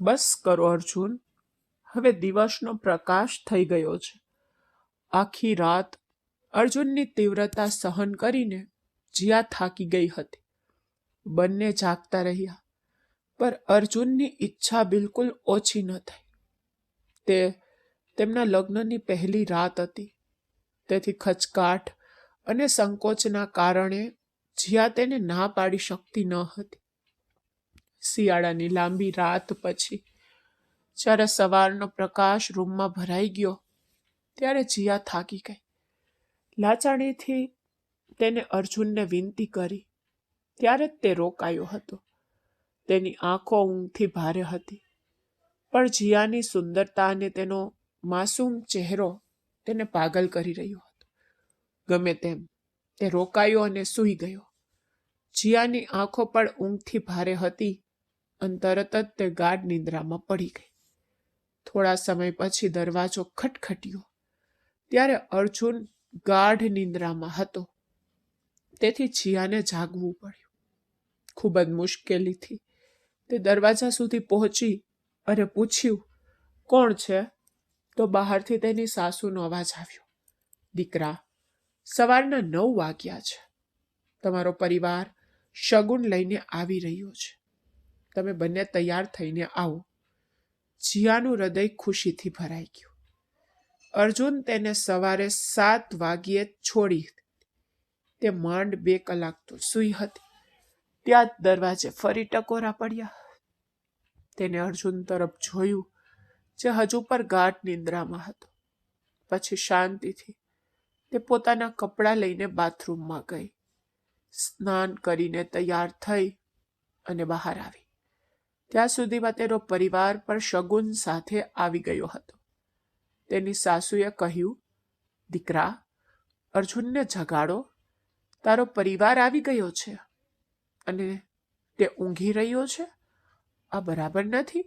બસ કરો અર્જુન, હવે દિવસનો પ્રકાશ થઈ ગયો છે. આખી રાત અર્જુનની તીવ્રતા સહન કરીને જીયા થાકી ગઈ હતી. બંને જાગતા રહ્યા, પર અર્જુનની ઈચ્છા બિલકુલ ઓછી ન થઈ. તેમના લગ્નની પહેલી રાત હતી, તેથી ખચકાટ અને સંકોચના કારણે જીયા તેને ના પાડી શકતી ન હતી. શિયાળાની લાંબી રાત પછી જ્યારે સવારનો પ્રકાશ રૂમમાં ભરાઈ ગયો, ત્યારે જીયા થાકી ગઈ. લાચાણીથી તેને અર્જુનને વિનંતી કરી, ત્યારે જ તે રોકાયો હતો. તેની આંખો ઊંઘથી ભારે હતી, પણ જીયાની સુંદરતા અને તેનો માસૂમ ચહેરો તેને પાગલ કરી રહ્યો હતો. ગમે તેમ તે રોકાયો અને સૂઈ ગયો. જીયાની આંખો પણ ઊંઘથી ભારે હતી અને તરત જ તે ગાઢ નિંદ્રામાં પડી ગઈ. થોડા સમય પછી દરવાજો ખટખટ્યો, ત્યારે અર્જુન ગાઢ નિંદ્રામાં હતો, તેથી જીયાને જાગવું પડ્યું. ખૂબ જ મુશ્કેલીથી તે દરવાજા સુધી પહોંચી અને પૂછ્યું, કોણ છે? તો બહારથી તેની સાસુનો અવાજ આવ્યો, દીકરા, સવારના 9 વાગ્યા છે. તમારો પરિવાર શગુન લઈને આવી રહ્યો છે. તમે બંને તૈયાર થઈને આવો. જીયાનું હૃદય ખુશીથી ભરાઈ ગયું. અર્જુન તેને સવારે 7 વાગ્યે છોડી. તે માંડ 2 કલાક તો સૂઈ હતી. ત્યાં જ દરવાજે ફરી ટકોરા પડ્યા. તેને અર્જુન તરફ જોયું, જે હજુ પર ગાઢ નિંદ્રામાં હતો. પછી શાંતિથી તે પોતાના કપડાં લઈને બાથરૂમમાં ગઈ. સ્નાન કરીને તૈયાર થઈ અને બહાર આવી. ત્યાં સુધીમાં તેનો પરિવાર પણ શગુન સાથે આવી ગયો હતો. તેની સાસુએ કહ્યું, દીકરા, અર્જુનને જગાડો. તારો પરિવાર આવી ગયો છે અને તે ઊંઘી રહ્યો છે. આ બરાબર નથી.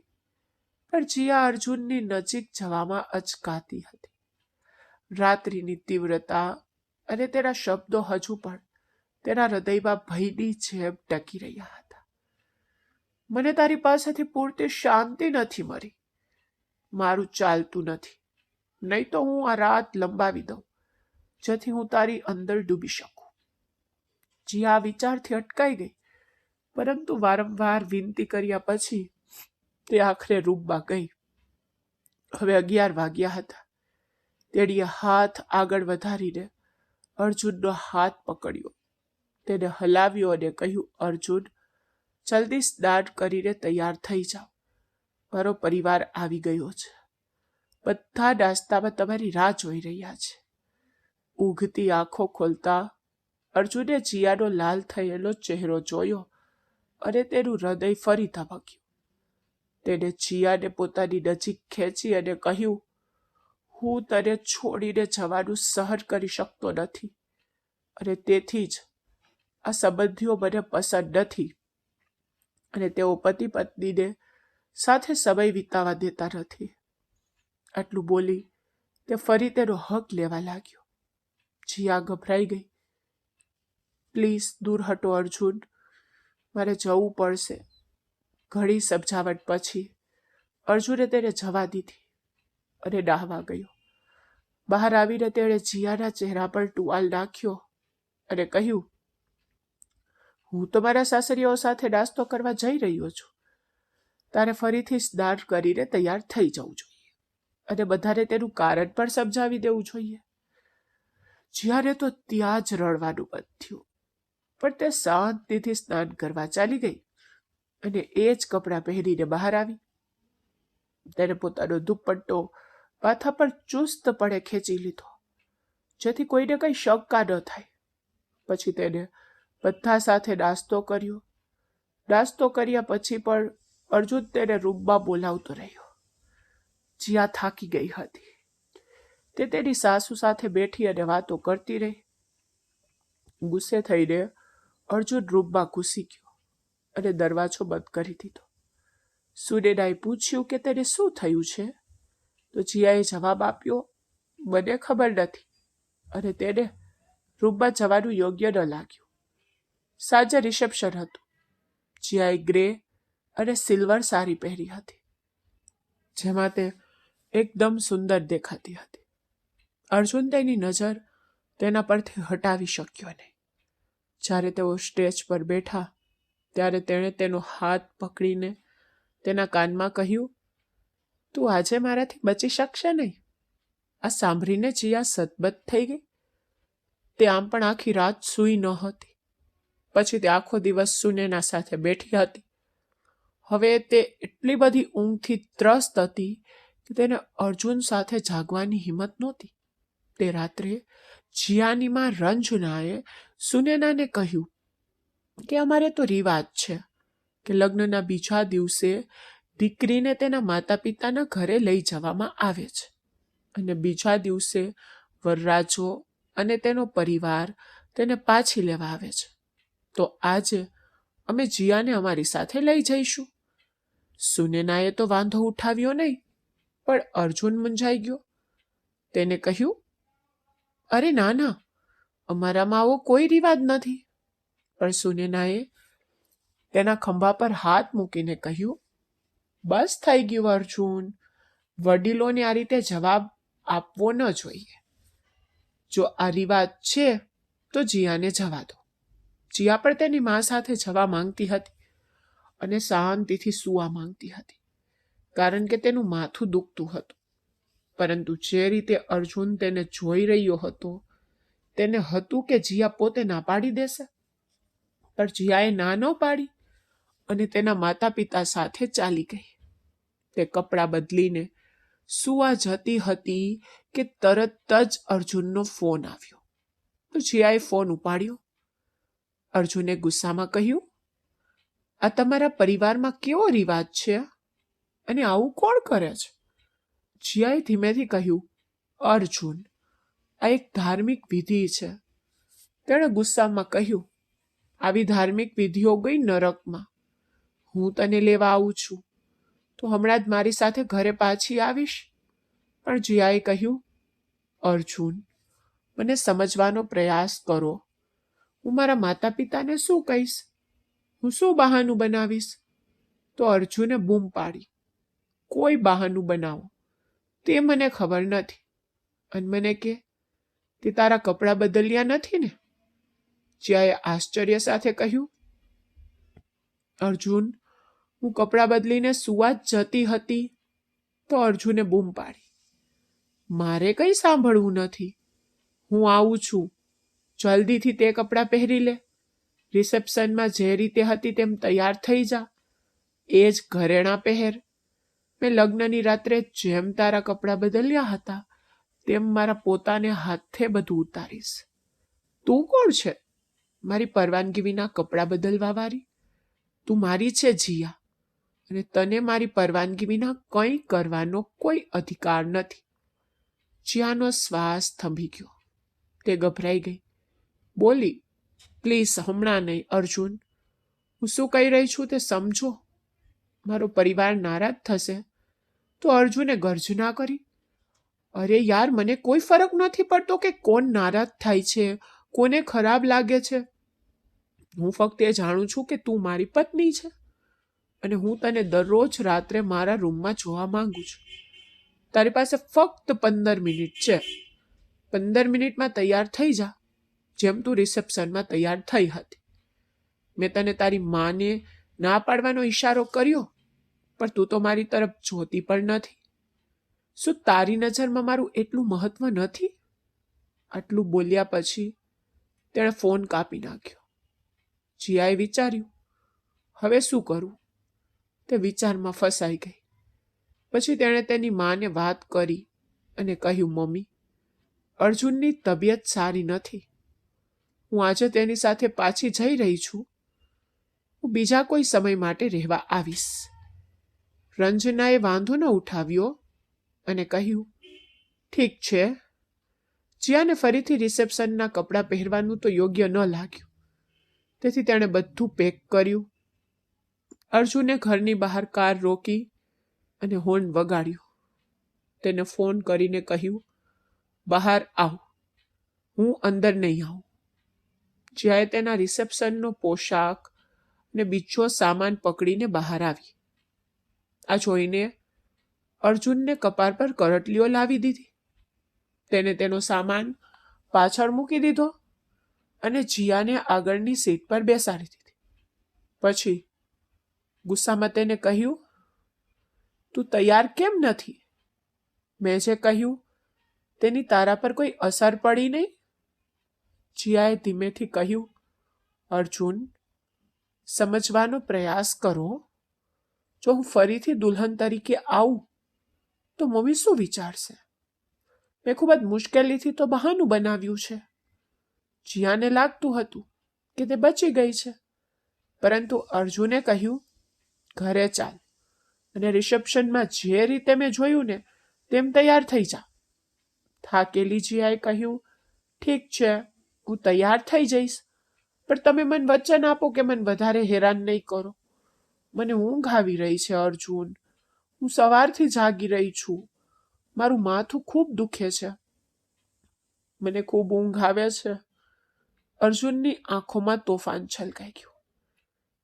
પણ જીયા અર્જુનની નજીક જવામાં અચકાતી હતી. રાત્રિની તીવ્રતા અને તેના શબ્દો હજુ પણ તેના હૃદયમાં ભયની જેમ ટકી રહ્યા હતા. મને તારી પાસેથી પૂરતી શાંતિ નથી મળી. મારું ચાલતું નથી, નહીં તો હું આ રાત લંબાવી દઉં, જેથી હું તારી અંદર ડૂબી શકું. જીયા વિચારથી અટકાઈ ગઈ, પરંતુ વારંવાર વિનંતી કર્યા પછી તે આખરે રૂમમાં ગઈ. હવે 11 વાગ્યા હતા. તેણીએ હાથ આગળ વધારીને અર્જુનનો હાથ પકડ્યો, તેને હલાવ્યો અને કહ્યું, અર્જુન, જલ્દી સ્નાન કરીને તૈયાર થઈ જાઓ. મારો પરિવાર આવી ગયો છે. બધા નાસ્તામાં તમારી રાહ જોઈ રહ્યા છે. ઊંઘતી આંખો ખોલતા અર્જુને જીયાનો લાલ થયેલો ચહેરો જોયો અને તેનું હૃદય ફરી ધબક્યું. તેને જીયાને પોતાની નજીક ખેંચી અને કહ્યું, હું તને છોડીને જવાનું સહન કરી શકતો નથી અને તેથી જ આ સંબંધીઓ મને પસંદ નથી અને તેઓ પતિ પત્નીને સાથે સમય વિતાવા દેતા નથી. આટલું બોલી તે ફરી તેનો હક લેવા લાગ્યો. જીયા ગભરાઈ ગઈ. પ્લીઝ દૂર હટો અર્જુન, મારે જવું પડશે. ઘણી સમજાવટ પછી અર્જુને તેને જવા દીધી અને નાહવા ગયો. બહાર આવીને તેણે જીયાના ચહેરા પર ટુવાલ નાખ્યો અને કહ્યું, હું તો મારા સાસરીઓ સાથે નાસ્તો કરવા જઈ રહ્યો છું. તારે ફરીથી સ્નાન કરીને તૈયાર થઈ જવું જોઈએ અને બધાને તેનું કારણ પણ સમજાવી દેવું જોઈએ. જીયાને તો ત્યાં જ રડવાનું બંધ થયું, પણ તે શાંતિથી સ્નાન કરવા ચાલી ગઈ અને એ જ કપડાં પહેરીને બહાર આવી. તેને પોતાનો દુપટ્ટો માથા પર ચુસ્તપણે ખેંચી લીધો, જેથી કોઈને કંઈ શંકા ન થાય. પછી તેને બધા સાથે નાસ્તો કર્યો. નાસ્તો કર્યા પછી પણ અર્જુન તેને રૂમમાં બોલાવતો રહ્યો. જીયા થાકી ગઈ હતી. તે તેની સાસુ સાથે બેઠી અને વાતો કરતી રહી. ગુસ્સે થઈને અર્જુન રૂમમાં ઘૂસી ગયો અને દરવાજો બંધ કરી દીધો. સુનેનાએ પૂછ્યું કે તેને શું થયું છે? તો જીયાએ જવાબ આપ્યો, મને ખબર નથી અને તેને રૂમમાં જવાનું યોગ્ય ન લાગ્યું. સાંજે રિસેપ્શન હતું. જીયાએ ગ્રે અને સિલ્વર સાડી પહેરી હતી. જેમાં તે એકદમ સુંદર દેખાતી હતી. અર્જુન તેની નજર તેના પરથી હટાવી શક્યો નહીં. જ્યારે તેઓ સ્ટેજ પર બેઠા ત્યારે તેણે તેનો હાથ પકડીને તેના કાનમાં કહ્યું, તું આજે મારાથી બચી શકશે નહીં. આ સાંભળીને જીયા સતબત થઈ ગઈ. તે આમ પણ આખી રાત સૂઈ ન હતી. પછી તે આખો દિવસ સુનેના સાથે બેઠી હતી. હવે તે એટલી બધી ઊંઘથી ત્રસ્ત હતી કે તેને અર્જુન સાથે જાગવાની હિંમત નહોતી. તે રાત્રે જીયાની માં રંજનાએ સુનેનાને કહ્યું કે અમારે તો રિવાજ છે કે લગ્નના બીજા દિવસે દીકરીને તેના માતા પિતાના ઘરે લઈ જવામાં આવે છે અને બીજા દિવસે વરરાજો અને તેનો પરિવાર તેને પાછી લેવા આવે છે. તો આજે અમે જીયાને અમારી સાથે લઈ જઈશું. સુનેનાએ તો વાંધો ઉઠાવ્યો નહીં, પણ અર્જુન મૂંઝાઈ ગયો. તેને કહ્યું, અરે ના ના, અમારામાં આવો કોઈ રિવાજ નથી. પણ સુનેનાએ તેના ખંભા પર હાથ મૂકીને કહ્યું, બસ થઈ ગયું અર્જુન, વડીલોને આ રીતે જવાબ આપવો ન જોઈએ. જો આ રિવાજ છે તો જીયાને જવા દો. જીયા પણ તેની મા સાથે જવા માંગતી હતી અને શાંતિથી સૂવા માંગતી હતી, કારણ કે તેનું માથું દુખતું હતું. પરંતુ જે રીતે અર્જુન તેને જોઈ રહ્યો હતો તેને હતું કે જીયા પોતે ના પાડી દેશે. પણ જીયાએ ના ન પાડી અને તેના માતા પિતા સાથે ચાલી ગઈ. તે કપડાં બદલીને સૂવા જતી હતી કે તરત જ અર્જુનનો ફોન આવ્યો. તો જીયાએ ફોન ઉપાડ્યો. અર્જુને ગુસ્સામાં કહ્યું, આ તમારા પરિવારમાં કેવો રિવાજ છે અને આવું કોણ કરે છે? જીયાએ ધીમેથી કહ્યું, અર્જુન, આ એક ધાર્મિક વિધિ છે. તેણે ગુસ્સામાં કહ્યું, આવી ધાર્મિક વિધિઓ ગઈ નરકમાં. હું તને લેવા આવું છું તો હમણાં જ મારી સાથે ઘરે પાછી આવીશ. પણ જીયાએ કહ્યું, અર્જુન, મને સમજવાનો પ્રયાસ કરો. હું મારા માતા પિતાને શું કહીશ? હું શું બહાનું બનાવીશ? તો અર્જુને બૂમ પાડી, કોઈ બહાનું બનાવો તે મને ખબર નથી. અને મને કે તે તારા કપડાં બદલ્યા નથી ને? જીયાએ આશ્ચર્ય સાથે કહ્યું, અર્જુન, હું કપડાં બદલીને સુવા જ જતી હતી. તો અર્જુને બૂમ પાડી, મારે કંઈ સાંભળવું નથી. હું આવું છું, જલ્દીથી તે કપડાં પહેરી લે. રિસેપ્શનમાં જે રીતે હતી તેમ તૈયાર થઈ જા. એ જ ઘરેણાં પહેર. મેં લગ્નની રાત્રે જેમ તારા કપડાં બદલ્યા હતા તેમ મારા પોતાને હાથે બધું ઉતારીશ. તું કોણ છે મારી પરવાનગી વિના કપડાં બદલવા વાળી? તું મારી છે જીયા, અને તને મારી પરવાનગી વિના કંઈ કરવાનો કોઈ અધિકાર નથી. જીયાનો શ્વાસ થંભી ગયો. તે ગભરાઈ ગઈ. બોલી, પ્લીઝ હમણાં નહીં અર્જુન. હું શું કહી રહી છું તે સમજો. મારો પરિવાર નારાજ થશે. તો અર્જુને ગર્જના કરી, અરે યાર, મને કોઈ ફરક નથી પડતો કે કોણ નારાજ થાય છે, કોને ખરાબ લાગે છે. હું ફક્ત એ જાણું છું કે તું મારી પત્ની છે અને હું તને દરરોજ રાત્રે મારા રૂમમાં જોવા માંગુ છું. તારી પાસે ફક્ત 15 મિનિટ છે. 15 મિનિટમાં તૈયાર થઈ જા, જેમ તું રિસેપ્શનમાં તૈયાર થઈ હતી. મેં તને તારી માને ના પાડવાનો ઈશારો કર્યો, પણ તું તો મારી તરફ જોતી પણ નથી. શું તારી નજરમાં મારું એટલું મહત્વ નથી? આટલું બોલ્યા પછી તેણે ફોન કાપી નાખ્યો. જીયાએ વિચાર્યું, હવે શું કરું? તે વિચારમાં ફસાઈ ગઈ. પછી તેણે તેની માને વાત કરી અને કહ્યું, મમ્મી, અર્જુનની તબિયત સારી નથી. હું આજે તેની સાથે પાછી જઈ રહી છું. હું બીજા કોઈ સમય માટે રહેવા આવીશ. રંજનાએ વાંધો ન ઉઠાવ્યો અને કહ્યું, ઠીક છે. જીયાને ફરીથી રિસેપ્શનના કપડાં પહેરવાનું તો યોગ્ય ન લાગ્યું. તેથી તેણે બધું પેક કર્યું. અર્જુને ઘરની બહાર કાર રોકી અને હોર્ન વગાડ્યું. તેને ફોન કરીને કહ્યું, બહાર આવ, હું અંદર નહીં આવું. જીયાએ તેના રિસેપ્શનનો પોશાક અને બીજો સામાન પકડીને બહાર આવી. આ જોઈને અર્જુનને કપાર પર કરટલીઓ લાવી દીધી. તેને તેનો સામાન પાછળ મૂકી દીધો અને જીયાને આગળની સીટ પર બેસાડી દીધી. પછી ગુસ્સામાં તેને કહ્યું, તું તૈયાર કેમ નથી? મેં જે કહ્યું તેની તારા પર કોઈ અસર પડી નહીં? જીયાએ ધીમેથી કહ્યું, અર્જુન, સમજવાનો પ્રયાસ કરો. જો હું ફરીથી દુલ્હન તરીકે આવું તો મમ્મી શું વિચારશે? મેં ખૂબ જ મુશ્કેલીથી તો બહાનું બનાવ્યું છે. જીયાને લાગતું હતું કે તે બચી ગઈ છે, પરંતુ અર્જુને કહ્યું, ઘરે ચાલ અને રિસેપ્શનમાં જે રીતે મેં જોયું ને તેમ તૈયાર થઈ જા. થાકેલી જીયાએ કહ્યું, ઠીક છે, હું તૈયાર થઈ જઈશ, પણ તમે મને વચન આપો કે મને વધારે હેરાન નહીં કરો. મને ઊંઘ આવી રહી છે અર્જુન. હું સવારથી જાગી રહી છું. મારું માથું ખૂબ દુખે છે. મને ખૂબ ઊંઘ આવે છે. અર્જુનની આંખોમાં તોફાન છલકાઈ ગયું.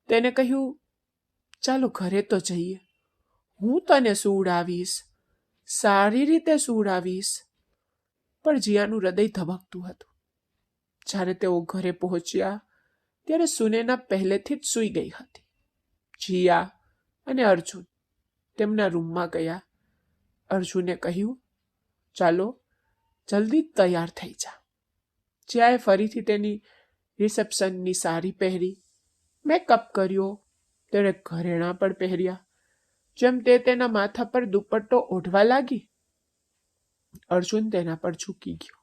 તેને કહ્યું, ચાલો ઘરે તો જઈએ. હું તને સુવડાવીશ, સારી રીતે સુવડાવીશ. પણ જીયાનું હૃદય ધબકતું હતું. જ્યારે તેઓ ઘરે પહોંચ્યા ત્યારે સુનેના પહેલેથી જ સૂઈ ગઈ હતી. જીયા અને અર્જુન તેમના રૂમમાં ગયા. અર્જુને કહ્યું, ચાલો જલ્દી તૈયાર થઈ જા. જીયાએ ફરીથી તેની રિસેપ્શનની સાડી પહેરી, મેકઅપ કર્યો, તેણે ઘરેણાં પણ પહેર્યા. જેમ તે તેના માથા પર દુપટ્ટો ઓઢવા લાગી, અર્જુન તેના પર ઝૂકી ગયો.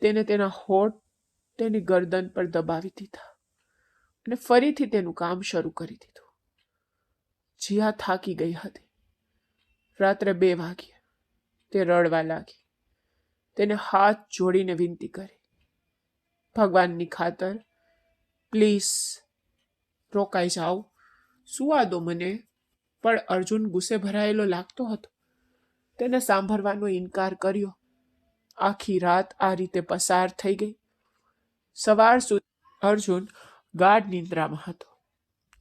તેને તેના હોઠ તેની ગરદન પર દબાવી દીધા અને ફરીથી તેનું કામ શરૂ કરી દીધું. જીયા થાકી ગઈ હતી. રાત્રે 2 વાગ્યે તે રડવા લાગી. તેને હાથ જોડીને વિનંતી કરી, ભગવાનની ખાતર પ્લીઝ રોકાઈ જાઓ, સુવા દો મને. પણ અર્જુન ગુસ્સે ભરાયેલો લાગતો હતો. તેને સાંભળવાનો ઇનકાર કર્યો. આખી રાત આ રીતે પસાર થઈ ગઈ. સવાર સુધી અર્જુન ગાઢ નિંદ્રામાં હતો.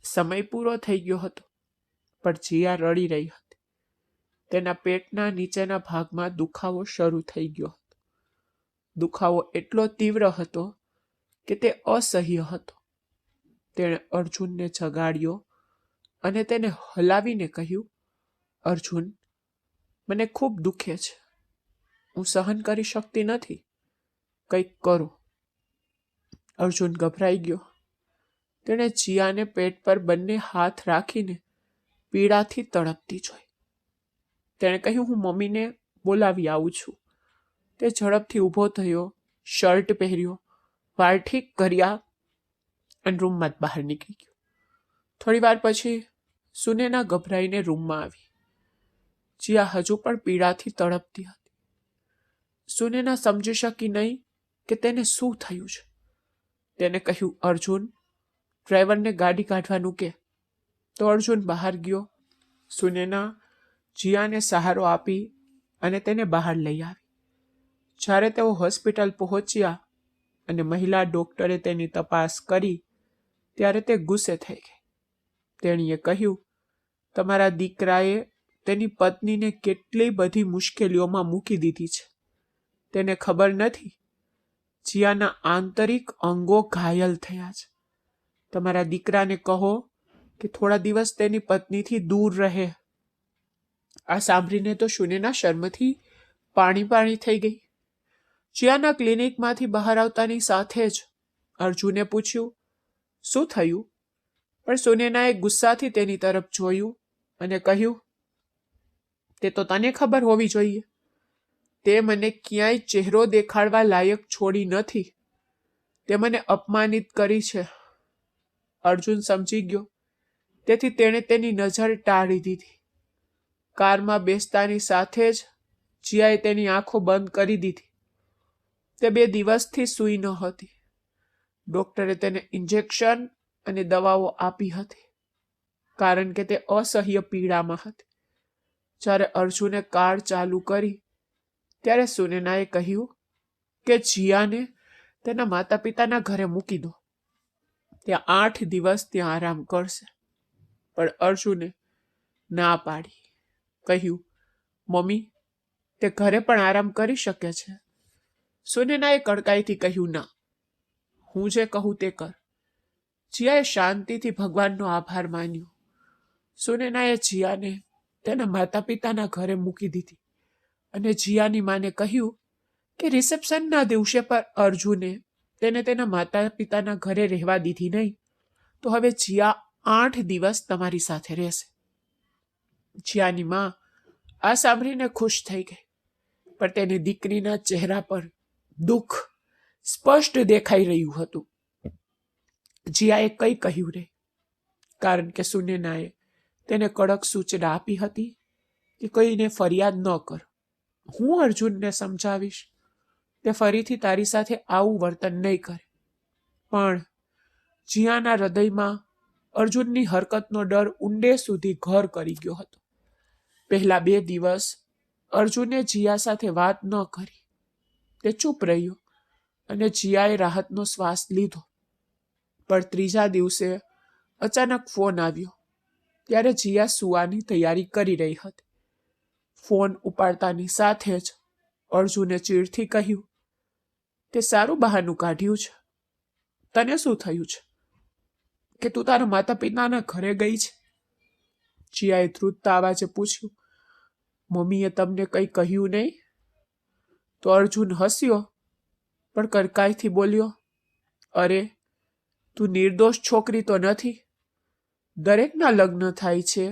સમય પૂરો થઈ ગયો હતો, પણ જીયા રડી રહી હતી. તેના પેટના નીચેના ભાગમાં દુખાવો શરૂ થઈ ગયો હતો. દુખાવો એટલો તીવ્ર હતો કે તે અસહ્ય હતો. તેણે અર્જુનને જગાડ્યો અને તેને હલાવીને કહ્યું, અર્જુન, મને ખૂબ દુખે છે. હું સહન કરી શકતી નથી. કંઈક કરો. અર્જુન ગભરાઈ ગયો. તેણે જીયાને પેટ પર બંને હાથ રાખીને પીડાથી તડપતી જોઈ. તેણે કહ્યું, હું મમ્મીને બોલાવી આવું છું. તે ઝડપથી ઊભો થયો, શર્ટ પહેર્યો, વાળ ઠીક કર્યા અને રૂમમાં જ બહાર નીકળી ગયો. થોડી વાર પછી સુનેના ગભરાઈને રૂમમાં આવી. જીયા હજુ પણ પીડાથી તડપતી હતી. સુનેના સમજી શકી નહીં કે તેને શું થયું છે. તેને કહ્યું, અર્જુન, ડ્રાઈવરને ગાડી કાઢવાનું કે. તો અર્જુન બહાર ગયો. સુનેના જીયાને સહારો આપી અને તેને બહાર લઈ આવી. જ્યારે તેઓ હોસ્પિટલ પહોંચ્યા અને મહિલા ડોક્ટરે તેની તપાસ કરી ત્યારે તે ગુસ્સે થઈ ગઈ. તેણીએ કહ્યું, તમારા દીકરાએ તેની પત્નીને કેટલી બધી મુશ્કેલીઓમાં મૂકી દીધી છે. તેને ખબર નથી. જીયાના આંતરિક અંગો ઘાયલ થયા છે. તમારા દીકરાને કહો કે થોડા દિવસ તેની પત્નીથી દૂર રહે. આ સાંભળીને તો સુનેના શર્મથી પાણી થઈ ગઈ. જીયાના ક્લિનિકમાંથી બહાર આવતાની સાથે જ અર્જુને પૂછ્યું, શું થયું? પણ સુનેનાએ ગુસ્સાથી તેની તરફ જોયું અને કહ્યું, તે તો તને ખબર હોવી જોઈએ. તે મને ક્યાંય ચહેરો દેખાડવા લાયક છોડી નથી. તે મને અપમાનિત કરી છે. અર્જુન સમજી ગયો. તેથી તેણે તેની નજર ટાળી દીધી. કારમાં બેસતાની સાથે જ જીયાએ તેની આંખો બંધ કરી દીધી. તે 2 દિવસથી સૂઈ ન હતી. ડોક્ટરે તેને ઇન્જેક્શન અને દવાઓ આપી હતી, કારણ કે તે અસહ્ય પીડામાં હતી. જ્યારે અર્જુને કાર ચાલુ કરી ત્યારે સુનેનાએ કહ્યું કે જીયાને તેના માતા પિતાના ઘરે મૂકી દો. ત્યાં 8 દિવસ ત્યાં આરામ કરશે. પણ અર્જુને ના પાડી. કહ્યું, મમ્મી, તે ઘરે પણ આરામ કરી શકે છે. સુનેનાએ કડકાઈથી કહ્યું, ના, હું જે કહું તે કર. જીયાએ શાંતિથી ભગવાનનો આભાર માન્યો. સુનેનાએ જીયાને તેના માતા પિતાના ઘરે મૂકી દીધી અને જીયાની માને કહ્યું કે રિસેપ્શનના દિવસે પર અર્જુને તેને તેના માતા પિતાના ઘરે રહેવા દીધી નહીં, તો હવે જીયા 8 દિવસ તમારી સાથે રહેશે. જીયાની માં આ સાંભળીને ખુશ થઈ ગઈ, પણ તેની દીકરીના ચહેરા પર દુઃખ સ્પષ્ટ દેખાઈ રહ્યું હતું. જીયાએ કંઈ કહ્યું નહીં, કારણ કે સુનેનાએ તેને કડક સૂચના આપી હતી કે કોઈને ફરિયાદ ન કર. હું અર્જુનને સમજાવીશ, તે ફરીથી તારી સાથે આવું વર્તન નહીં કરે. પણ જીયાના હૃદયમાં અર્જુનની હરકતનો ડર ઊંડે સુધી ઘર કરી ગયો હતો. પહેલા 2 દિવસ અર્જુને જીયા સાથે વાત ન કરી. તે ચૂપ રહ્યો અને જીયાએ રાહતનો શ્વાસ લીધો. પણ 3જા દિવસે અચાનક ફોન આવ્યો. ત્યારે જીયા સૂવાની તૈયારી કરી રહી હતી. ફોન ઉપાડતાની સાથે જ અર્જુને ચીડથી કહ્યું, તે સારું બહાનું કાઢ્યું છે. તને શું થયું છે કે તું તારા માતા પિતાના ઘરે ગઈ છે? જીયાએ ધ્રુજતા અવાજે પૂછ્યું. મમ્મીએ તમને કંઈ કહ્યું નહીં? તો અર્જુન હસ્યો, પણ કડકાઈથી બોલ્યો, અરે, તું નિર્દોષ છોકરી તો નથી. દરેકના લગ્ન થાય છે.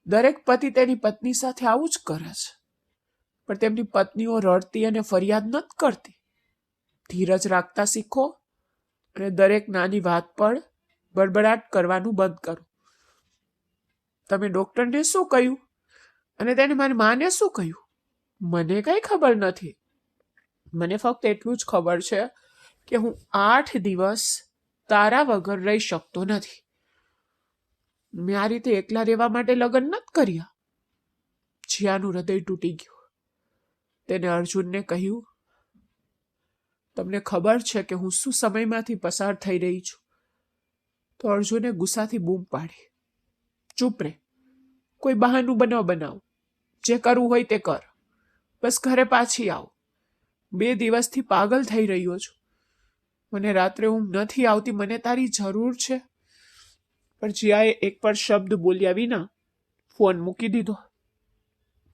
દરેક પતિ તેની પત્ની સાથે આવું જ કરે છે. પણ તેમની પત્નીઓ રડતી અને ફરિયાદ નથી કરતી. ધીરજ રાખતા શીખો અને દરેક નાની વાત પર બડબડાટ કરવાનું બંધ કરો. તમે ડોક્ટરને શું કહ્યું અને તેને મારી માને શું કહ્યું? મને કઈ ખબર નથી. મને ફક્ત એટલું જ ખબર છે કે હું 8 દિવસ તારા વગર રહી શકતો નથી. મેં આ રીતે એકલા રહેવા માટે લગ્ન નથી કર્યા. જીયાનું હૃદય તૂટી ગયું. તેને અર્જુનને કહ્યું, તમને ખબર છે કે હું શું સમયમાંથી પસાર થઈ રહી છું? તો અર્જુને ગુસ્સાથી બૂમ પાડી, ચૂપ રહે. કોઈ બહાનું બનાવ. જે કરવું હોય તે કર. બસ ઘરે પાછી આવ. 2 દિવસથી પાગલ થઈ રહ્યો છું. મને રાત્રે ઊંઘ નથી આવતી. મને તારી જરૂર છે. પણ જીયાએ એક પણ શબ્દ બોલ્યા વિના ફોન મૂકી દીધો.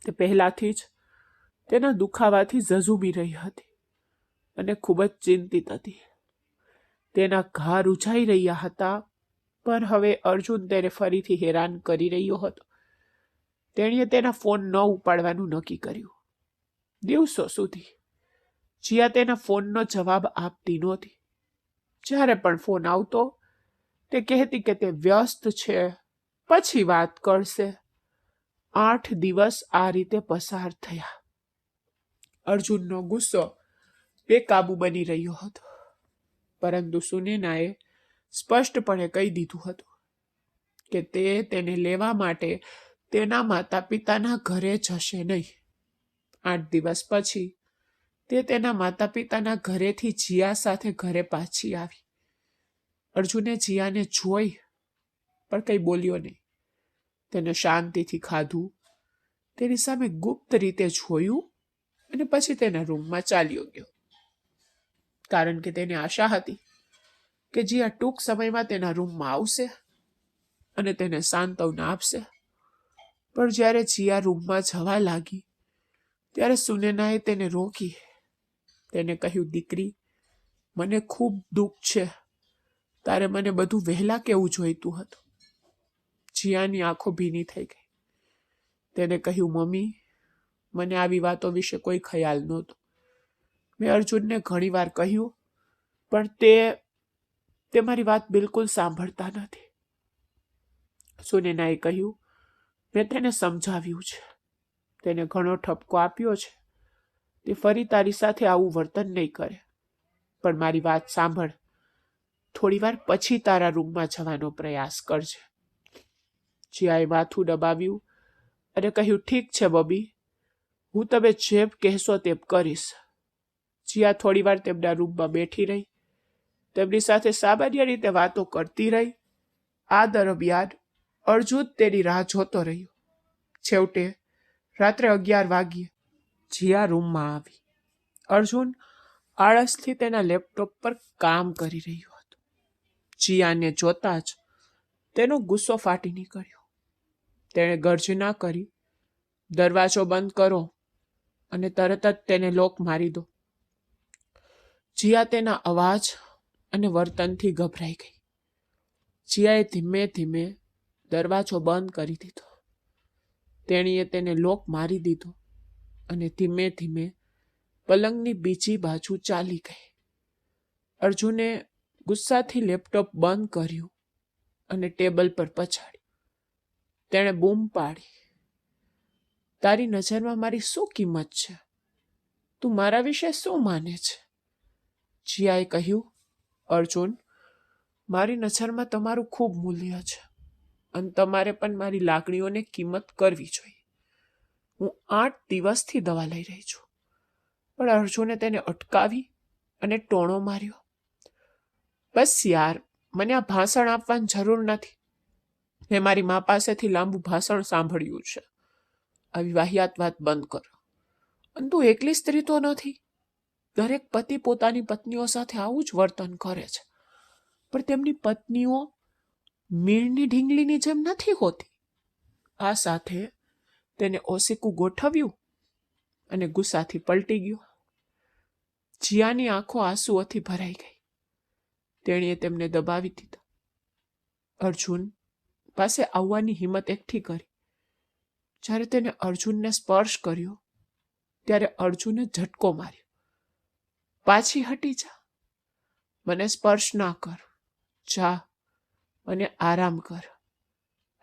તે પહેલાથી જ તેના દુખાવાથી ઝઝૂમી રહી હતી અને ખૂબ જ ચિંતિત હતી. તેના ઘા રૂઝાઈ રહ્યા હતા, પણ હવે અર્જુન તેને ફરીથી હેરાન કરી રહ્યો હતો. તેણીએ તેના ફોન ન ઉપાડવાનું નક્કી કર્યું. દિવસો સુધી જીયા તેના ફોનનો જવાબ આપતી નહોતી. જ્યારે પણ ફોન આવતો, તે કહેતી કે તે વ્યસ્ત છે, પછી વાત કરશે. 8 દિવસ આ રીતે પસાર થયા. અર્જુનનો ગુસ્સો બેકાબુ બની રહ્યો હતો, પરંતુ સુનેનાએ સ્પષ્ટપણે કહી દીધું હતું કે તે તેને લેવા માટે તેના માતા પિતાના ઘરે જશે નહીં. 8 દિવસ પછી તે તેના માતા પિતાના ઘરેથી જીયા સાથે ઘરે પાછી આવી. અર્જુને જીયાને જોઈ પણ કંઈ બોલ્યો નહીં. તેને શાંતિથી ખાધું, તેની સામે ગુપ્ત રીતે જોયું અને પછી તેના રૂમમાં ચાલ્યો ગયો. કારણ કે તેને આશા હતી કે જીયા ટૂંક સમયમાં તેના રૂમમાં આવશે અને તેને સાંત્વના આપશે. પણ જ્યારે જીયા રૂમમાં જવા લાગી ત્યારે સુનેનાએ તેને રોકી. તેને કહ્યું, દીકરી, મને ખૂબ દુઃખ છે. તારે મને બધું વહેલા કહેવું જોઈતું હતું. જીયાની આંખો ભીની થઈ ગઈ. તેને કહ્યું, મમ્મી, મને આવી વાતો વિશે કોઈ ખ્યાલ નહોતો. મેં અર્જુનને ઘણી વાર કહ્યું, પણ તે મારી વાત બિલકુલ સાંભળતા નથી. સુનેનાએ કહ્યું, મેં તેને સમજાવ્યું છે. તેને ઘણો ઠપકો આપ્યો છે. તે ફરી તારી સાથે આવું વર્તન નહીં કરે. પણ મારી વાત સાંભળ. થોડી વાર પછી તારા રૂમમાં જવાનો પ્રયાસ કરજે. જીયાએ માથું દબાવ્યું અને કહ્યું, ઠીક છે બબી, હું તમે જેમ કહેશો તેમ કરીશ. જીયા થોડી વાર તેમના રૂમમાં બેઠી રહી. તેમની સાથે સામાન્ય રીતે વાતો કરતી રહી. આ દરમિયાન અર્જુન તેની રાહ જોતો રહ્યો. છેવટે રાત્રે 11 વાગ્યે જીયા રૂમમાં આવી. અર્જુન આળસથી તેના લેપટોપ પર કામ કરી રહ્યો હતો. જીયાને જોતા જ તેનો ગુસ્સો ફાટી નીકળ્યો. તેણે ગર્જના કરી, દરવાજો બંધ કરો અને તરત જ તેને લોક મારી દો. જીયા તેના અવાજ અને વર્તનથી ગભરાઈ ગઈ. જીયાએ ધીમે ધીમે દરવાજો બંધ કરી દીધો. તેણીએ તેને લોક મારી દીધો અને ધીમે ધીમે પલંગની બીજી બાજુ ચાલી ગઈ. અર્જુને ગુસ્સાથી લેપટોપ બંધ કર્યું અને ટેબલ પર પછાડ્યું. તેણે બૂમ પાડી, તારી નજરમાં મારી શું કિંમત છે? તું મારા વિશે શું માને છે? જીયાએ કહ્યું, અર્જુન, મારી નજરમાં તમારું ખૂબ મૂલ્ય છે અને તમારે પણ મારી લાગણીઓને કિંમત કરવી જોઈએ. હું 8 દિવસથી દવા લઈ રહી છું. પણ અર્જુને તેને અટકાવી અને ટોણો માર્યો. બસ યાર, મને આ ભાષણ આપવાની જરૂર નથી. મેં મારી મા પાસેથી લાંબુ ભાષણ સાંભળ્યું છે. આવી વાહિયાત વાત બંધ કર. અને તું એકલી સ્ત્રી તો નથી. દરેક પતિ પોતાની પત્નીઓ સાથે આવું જ વર્તન કરે છે. પણ તેમની પત્નીઓ મીણની ઢીંગલીની જેમ નથી હોતી. આ સાથે તેને ઓશીકું ગોઠવ્યું અને ગુસ્સાથી પલટી ગયો. જીયાની આંખો આંસુઓથી ભરાઈ ગઈ. તેણીએ તેમને દબાવી દીધા. અર્જુન પાસે આવવાની હિંમત એકઠી કરી. જ્યારે તેને અર્જુનને સ્પર્શ કર્યો ત્યારે અર્જુને ઝટકો માર્યો. પાછી હટી જા. મને સ્પર્શ ના કર. જા અને આરામ કર.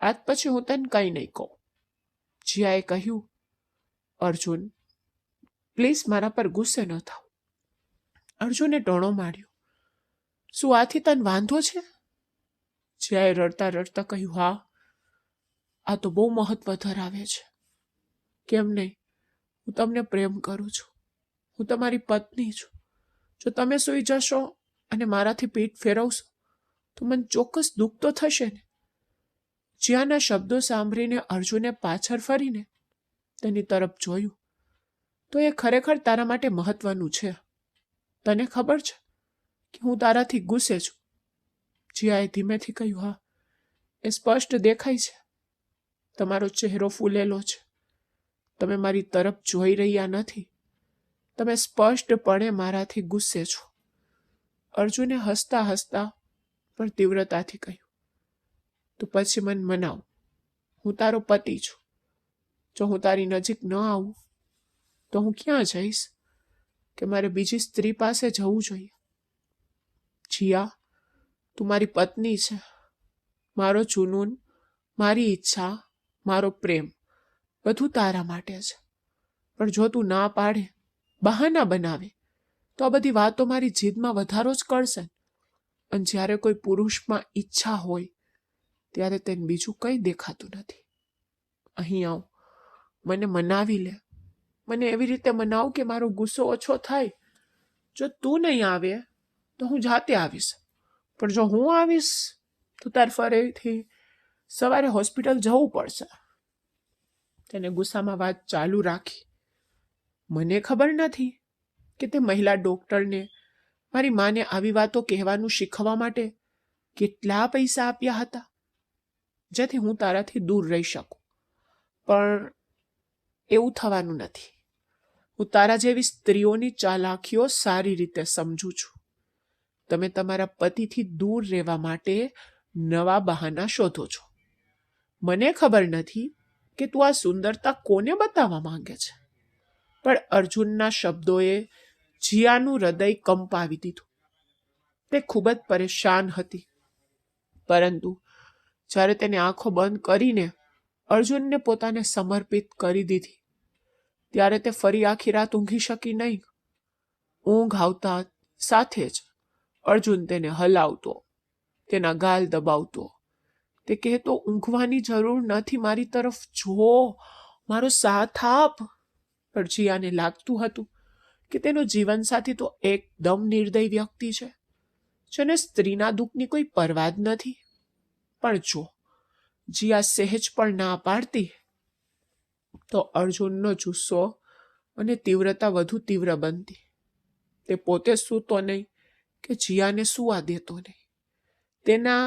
આજ પછી હું તને કંઈ નહીં કહું. જીયાએ કહ્યું, અર્જુન, પ્લીઝ મારા પર ગુસ્સે ન થાવ. અર્જુને ટોણો માર્યો. શું આથી તને વાંધો છે? જીયાએ રડતા રડતા કહ્યું, હા, આ તો બહુ મહત્વ ધરાવે છે. કેમ નહીં? હું તમને પ્રેમ કરું છું. હું તમારી પત્ની છું. જો તમે સૂઈ જશો અને મારાથી પીઠ ફેરવશો તો મને ચોક્કસ દુઃખ તો થશે ને. જીયાના શબ્દો સાંભળીને અર્જુને પાછળ ફરીને તેની તરફ જોયું તો એ ખરેખર તારા માટે મહત્વનું છે. તને ખબર છે કે હું તારાથી ગુસ્સે છું? જીયાએ ધીમેથી કહ્યું, હા, એ સ્પષ્ટ દેખાય છે. તમારો ચહેરો ફૂલેલો છે. તમે મારી તરફ જોઈ રહ્યા નથી. તમે સ્પષ્ટપણે મારાથી ગુસ્સે છો. અર્જુને હસતા હસતા પણ તીવ્રતાથી કહ્યું, તો પછી મને મનાવ. હું તારો પતિ છું. જો હું તારી નજીક ન આવું તો હું ક્યાં જઈશ કે મારે બીજી સ્ત્રી પાસે જવું જોઈએ? જીયા, તું મારી પત્ની છે. મારો જુનૂન, મારી ઈચ્છા, મારો પ્રેમ બધું તારા માટે છે. પણ જો તું ના પાડે, બહાના બનાવે તો આ બધી વાતો મારી જીદમાં વધારો જ કરશે. અને જ્યારે કોઈ પુરુષમાં ઈચ્છા હોય ત્યારે તેને બીજું કંઈ દેખાતું નથી. અહીં આવ, મને મનાવી લે. મને એવી રીતે મનાવ કે મારો ગુસ્સો ઓછો થાય. જો તું નહીં આવે તો હું જાતે આવીશ. પણ જો હું આવીશ તો તાર ફરીથી સવારે હોસ્પિટલ જવું પડશે. તેને ગુસ્સામાં વાત ચાલુ રાખી. મને ખબર નથી કે તે મહિલા ડોક્ટરને મારી માને આવી વાતો કહેવાનું શીખવવા માટે કેટલા પૈસા આપ્યા હતા જેથી હું તારાથી દૂર રહી શકું. પણ એવું થવાનું નથી. હું તારા જેવી સ્ત્રીઓની ચાલાકીઓ સારી રીતે સમજું છું. તમે તમારા પતિથી દૂર રહેવા માટે નવા બહાના શોધો છો. મને ખબર નથી કે તું આ સુંદરતા કોને બતાવવા માંગે છે. પણ અર્જુનના શબ્દોએ જીયાનું હૃદય કંપાવી દીધું. તે ખૂબ જ પરેશાન હતી. પરંતુ જ્યારે તેને આંખો બંધ કરીને અર્જુનને પોતાને સમર્પિત કરી દીધી ત્યારે તે ફરી આખી રાત ઊંઘી શકી નહીં. ઊંઘ આવતા સાથે જ અર્જુન તેને હલાવતો, તેના ગાલ દબાવતો. તે કહેતો, ઊંઘવાની જરૂર નથી, મારી તરફ જો, મારો સાથ આપ. પણ જીયાને લાગતું હતું કે તેનો જીવનસાથી તો એકદમ નિર્દય વ્યક્તિ છે, જેને સ્ત્રીના દુઃખની કોઈ પરવા જ નથી. પણ જો જીયા સહેજ પણ ના પાડતી તો અર્જુનનો જુસ્સો અને તીવ્રતા વધુ તીવ્ર બનતી. તે પોતે સૂતો નહીં કે જીયાને સૂવા દેતો નહીં. તેના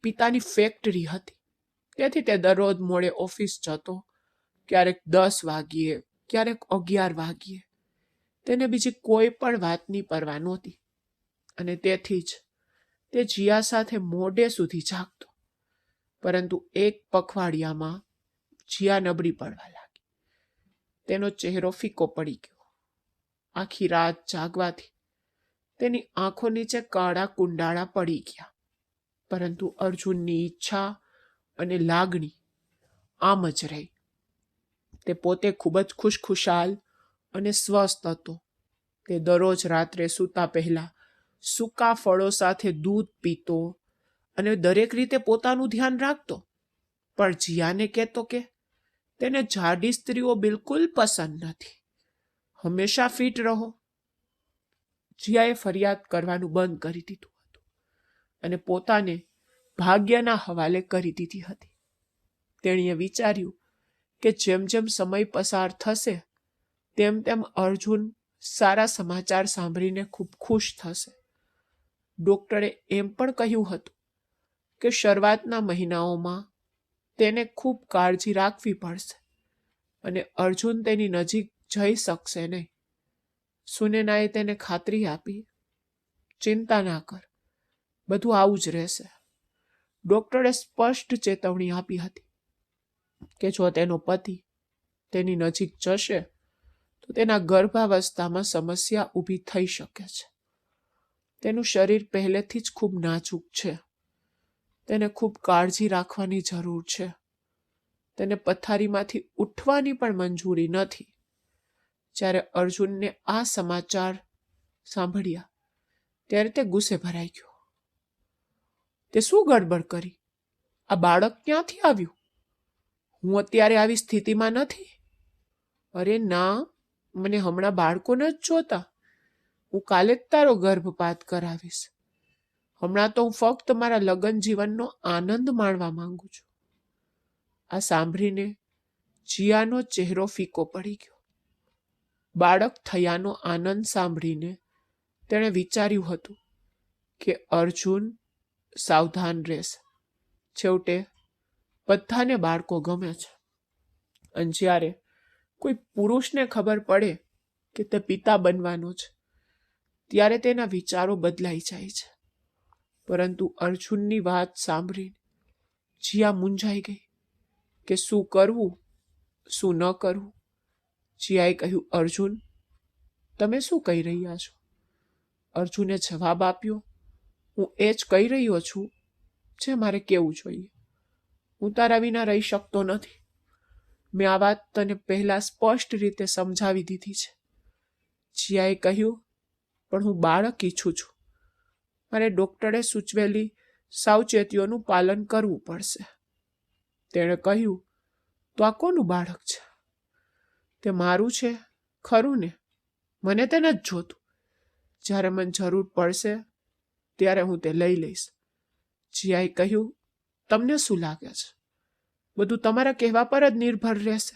પિતાની ફેક્ટરી હતી, તેથી તે દરરોજ મોડે ઓફિસ જતો, ક્યારેક 10 વાગ્યે, ક્યારેક 11 વાગ્યે. તેને બીજી કોઈ પણ વાતની પરવા નહોતી, અને તેથી જ તે જીયા સાથે મોડે સુધી જાગતો. પરંતુ એક પખવાડિયામાં જીયા નબળી પડવા લાગી. તેનો ચહેરો ફીકો પડી ગયો. આખી રાત જાગવાથી તેની આંખો નીચે કાળા કુંડાળા પડી ગયા. પરંતુ અર્જુનની ઈચ્છા અને લાગણી આમ જ રહી. તે પોતે ખૂબ જ ખુશખુશાલ અને સ્વસ્થ હતો. તે દરરોજ રાત્રે સૂતા પહેલા સૂકા ફળો સાથે દૂધ પીતો અને દરેક રીતે પોતાનું ધ્યાન રાખતો. પણ જીયાને કહેતો કે તેને જાડી સ્ત્રીઓ બિલકુલ પસંદ નથી, હંમેશા ફિટ રહો. જીયાએ ફરિયાદ કરવાનું બંધ કરી દીધું હતું અને પોતાને ભાગ્યના હવાલે કરી દીધી હતી. તેણીએ વિચાર્યું કે જેમ જેમ સમય પસાર થશે તેમ તેમ અર્જુન સારા સમાચાર સાંભળીને ખૂબ ખુશ થશે. ડોક્ટરે એમ પણ કહ્યું હતું કે શરૂઆતના મહિનાઓમાં તેને ખૂબ કાળજી રાખવી પડશે અને અર્જુન તેની નજીક જઈ શકશે નહીં. સુનેનાએ તેને ખાતરી આપી, ચિંતા ના કર, બધું આવું જ રહેશે. ડોક્ટરે સ્પષ્ટ ચેતવણી આપી હતી કે જો તેનો પતિ તેની નજીક જશે તો તેના ગર્ભાવસ્થામાં સમસ્યા ઊભી થઈ શકે છે. તેનું શરીર પહેલેથી જ ખૂબ નાજુક છે. તેને ખૂબ કાળજી રાખવાની જરૂર છે. તેને પથારીમાંથી ઉઠવાની પણ મંજૂરી નથી. જ્યારે અર્જુનને આ સમાચાર સાંભળ્યા ત્યારે તે ગુસ્સે ભરાઈ ગયો. તે શું ગડબડ કરી? આ બાળક ક્યાંથી આવ્યું? હું અત્યારે આવી સ્થિતિમાં નથી. અરે ના, મને હમણાં બાળકો ન જ જોતા. હું કાલે જ તારો ગર્ભપાત કરાવીશ. હમણાં તો હું ફક્ત મારા લગ્ન જીવનનો આનંદ માણવા માંગુ છું. આ સાંભળીને જીયાનો ચહેરો ફીકો પડી ગયો. બાળક થયાનો આનંદ સાંભળીને તેણે વિચાર્યું હતું કે અર્જુન સાવધાન રહેશે. છેવટે બધાને બાળકો ગમે છે, અને જ્યારે કોઈ પુરુષને ખબર પડે કે તે પિતા બનવાનો છે ત્યારે તેના વિચારો બદલાઈ જાય છે. પરંતુ અર્જુનની વાત સાંભળીને જીયા મૂંઝાઈ ગઈ કે શું કરવું, શું ન કરવું. જીયાએ કહ્યું, અર્જુન, તમે શું કહી રહ્યા છો? અર્જુને જવાબ આપ્યો, હું એ જ કહી રહ્યો છું જે મારે કહેવું જોઈએ. હું તારા વિના રહી શકતો નથી. મેં આ વાત તને પહેલા સ્પષ્ટ રીતે સમજાવી દીધી છે. જીયાએ કહ્યું, પણ હું બાળક ઈચ્છું છું. મારે ડોક્ટરે સૂચવેલી સાવચેતીઓનું પાલન કરવું પડશે. તેણે કહ્યું, તો આ કોનું બાળક છે? તે મારું છે, ખરું ને? મને તે નથી જોતું. જ્યારે મને જરૂર પડશે ત્યારે હું તે લઈ લઈશ. જીયાએ કહ્યું, તમને શું લાગે છે? બધું તમારા કહેવા પર જ નિર્ભર રહેશે.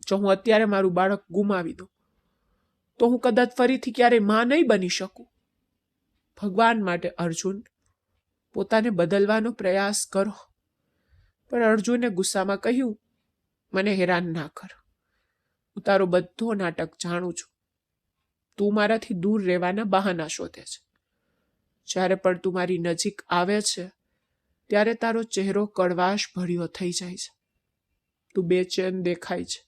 જો હું અત્યારે મારું બાળક ગુમાવી દઉં તો હું કદાચ ફરીથી ક્યારેય માં નહીં બની શકું. ભગવાન માટે અર્જુન, પોતાને બદલવાનો પ્રયાસ કરો. પણ અર્જુને ગુસ્સામાં કહ્યું, મને હેરાન ના કર. હું તારો બધો નાટક જાણું છું. તું મારાથી દૂર રહેવાના બહાના શોધે છે. જ્યારે પણ તું મારી નજીક આવે છે ત્યારે તારો ચહેરો કડવાશ ભર્યો થઈ જાય છે. તું બેચેન દેખાય છે.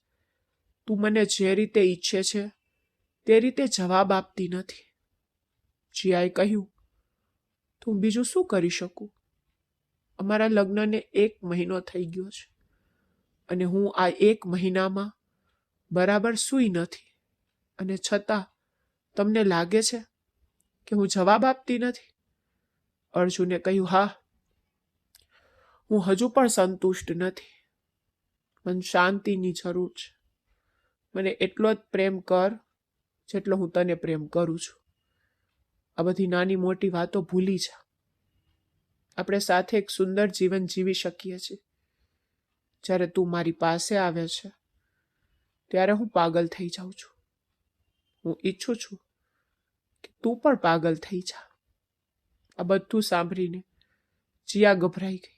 તું મને જે રીતે ઈચ્છે છે તે રીતે જવાબ આપતી નથી. જીયાએ કહ્યું, તું બીજું શું કરી શકું? અમારા લગ્નને 1 મહિનો થઈ ગયો છે અને હું આ 1 મહિનામાં બરાબર સૂઈ નથી, અને છતાં તમને લાગે છે કે હું જવાબ આપતી નથી? અર્જુને કહ્યું, હા, હું હજુ પણ સંતુષ્ટ નથી. મને શાંતિની જરૂર છે. મને એટલો જ પ્રેમ કર જેટલો હું તને પ્રેમ કરું છું. આ બધી નાની મોટી વાતો ભૂલી જા. આપણે સાથે એક સુંદર જીવન જીવી શકીએ છીએ. જ્યારે તું મારી પાસે આવે છે ત્યારે હું પાગલ થઈ જાઉં છું. હું ઈચ્છું છું કે તું પણ પાગલ થઈ જા. આ બધું સાંભળીને જીયા ગભરાઈ ગઈ.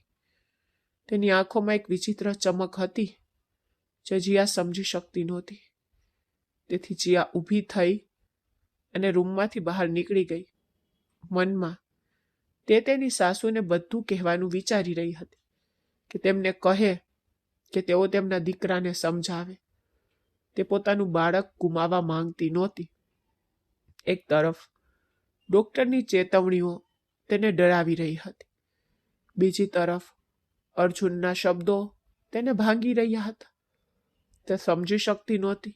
તેની આંખોમાં એક વિચિત્ર ચમક હતી જે જીયા સમજી શકતી નહોતી. તેથી જીયા ઊભી થઈ અને રૂમમાંથી બહાર નીકળી ગઈ. મનમાં તે તેની સાસુને બધું કહેવાનું વિચારી રહી હતી કે તેમને કહે કે તેઓ તેમના દીકરાને સમજાવે. તે પોતાનું બાળક ગુમાવવા માંગતી નહોતી. એક તરફ ડોક્ટરની ચેતવણીઓ તેને ડરાવી રહી હતી. બીજી તરફ અર્જુનના શબ્દો તેને ભાંગી રહ્યા હતા. તે સમજી શકતી નહોતી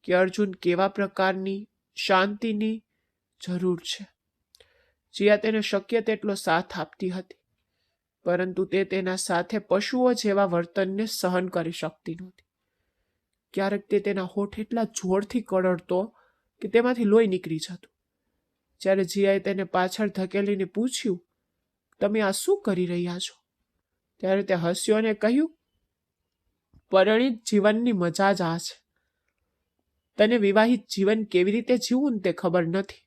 કે અર્જુન કેવા પ્રકારની શાંતિની જરૂર છે. જીયા તેને શક્ય તેટલો સાથ આપતી હતી, પરંતુ તે તેના સાથે પશુઓ જેવા વર્તનને સહન કરી શકતી નહોતી. ક્યારેક તે તેના હોઠ એટલા જોરથી કડડતો કે તેમાંથી લોહી નીકળી જતું. જ્યારે જીયાએ તેને પાછળ ધકેલીને પૂછ્યું, તમે આ શું કરી રહ્યા છો? ત્યારે તે હસ્યો અને કહ્યું, પરિણીત જીવનની મજા જ આ છે. તને વિવાહિત જીવન કેવી રીતે જીવવું તે ખબર નથી.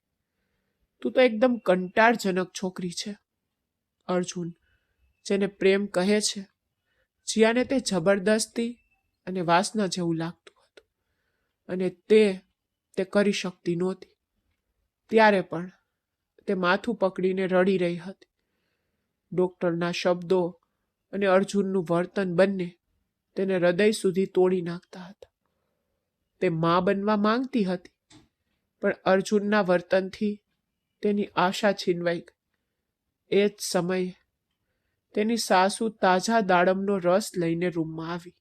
તું તો એકદમ કંટાળજનક છોકરી છે. અર્જુન, જેને પ્રેમ કહે છે, જીયાને તે જબરદસ્તી અને વાસના જેવું લાગતું હતું અને તે કરી શકતી નહોતી. ત્યારે પણ તે માથું પકડીને રડી રહી હતી. ડોક્ટરના શબ્દો અને અર્જુનનું વર્તન બંને તેને હૃદય સુધી તોડી નાખતા હતા. તે માં બનવા માંગતી હતી, પણ અર્જુનના વર્તનથી તેની આશા છીનવાઈ ગઈ. એ જ સમયે તેની સાસુ તાજા દાડમનો રસ લઈને રૂમમાં આવી.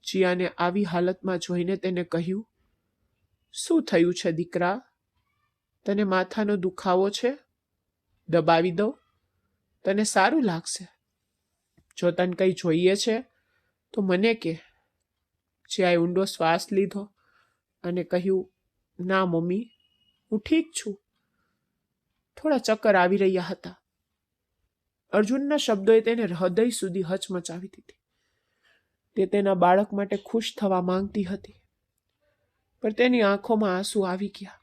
જીયાને આવી હાલતમાં જોઈને તેને કહ્યું, શું થયું છે દીકરા? તને માથાનો દુખાવો છે? દબાવી દઉં? તને સારું લાગશે. જો તને કંઈ જોઈએ છે તો મને કે. જીયાએ ઊંડો શ્વાસ લીધો અને કહ્યું, ના મમ્મી, હું ઠીક છું. થોડા ચક્કર આવી રહ્યા હતા. અર્જુનના શબ્દોએ તેને હૃદય સુધી હચમચાવી દીધી. તે તેના બાળક માટે ખુશ થવા માંગતી હતી, પણ તેની આંખોમાં આંસુ આવી ગયા.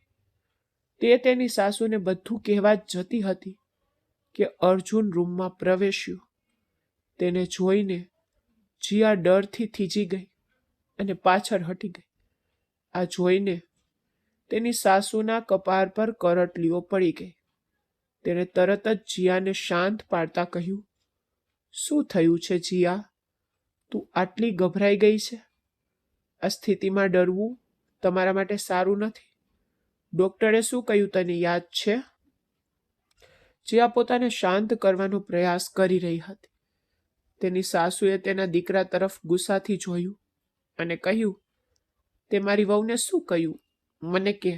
તે તેની સાસુને બધું કહેવા જ જતી હતી કે અર્જુન રૂમમાં પ્રવેશ્યો. તેને જોઈને જીયા ડરથી થીજી ગઈ અને પાછળ હટી ગઈ. આ જોઈને તેની સાસુના કપાળ પર કરટલીઓ પડી ગઈ. તેણે તરત જ જીયાને શાંત પાડતા કહ્યું, શું થયું છે જીયા? તું આટલી ગભરાઈ ગઈ છે? આ સ્થિતિમાં ડરવું તમારા માટે સારું નથી. ડોક્ટરે શું કહ્યું તને યાદ છે? જીયા પોતાને શાંત કરવાનો પ્રયાસ કરી રહી હતી. તેની સાસુએ તેના દીકરા તરફ ગુસ્સાથી જોયું અને કહ્યું, તે મારી વહુને શું કહ્યું? મને કે.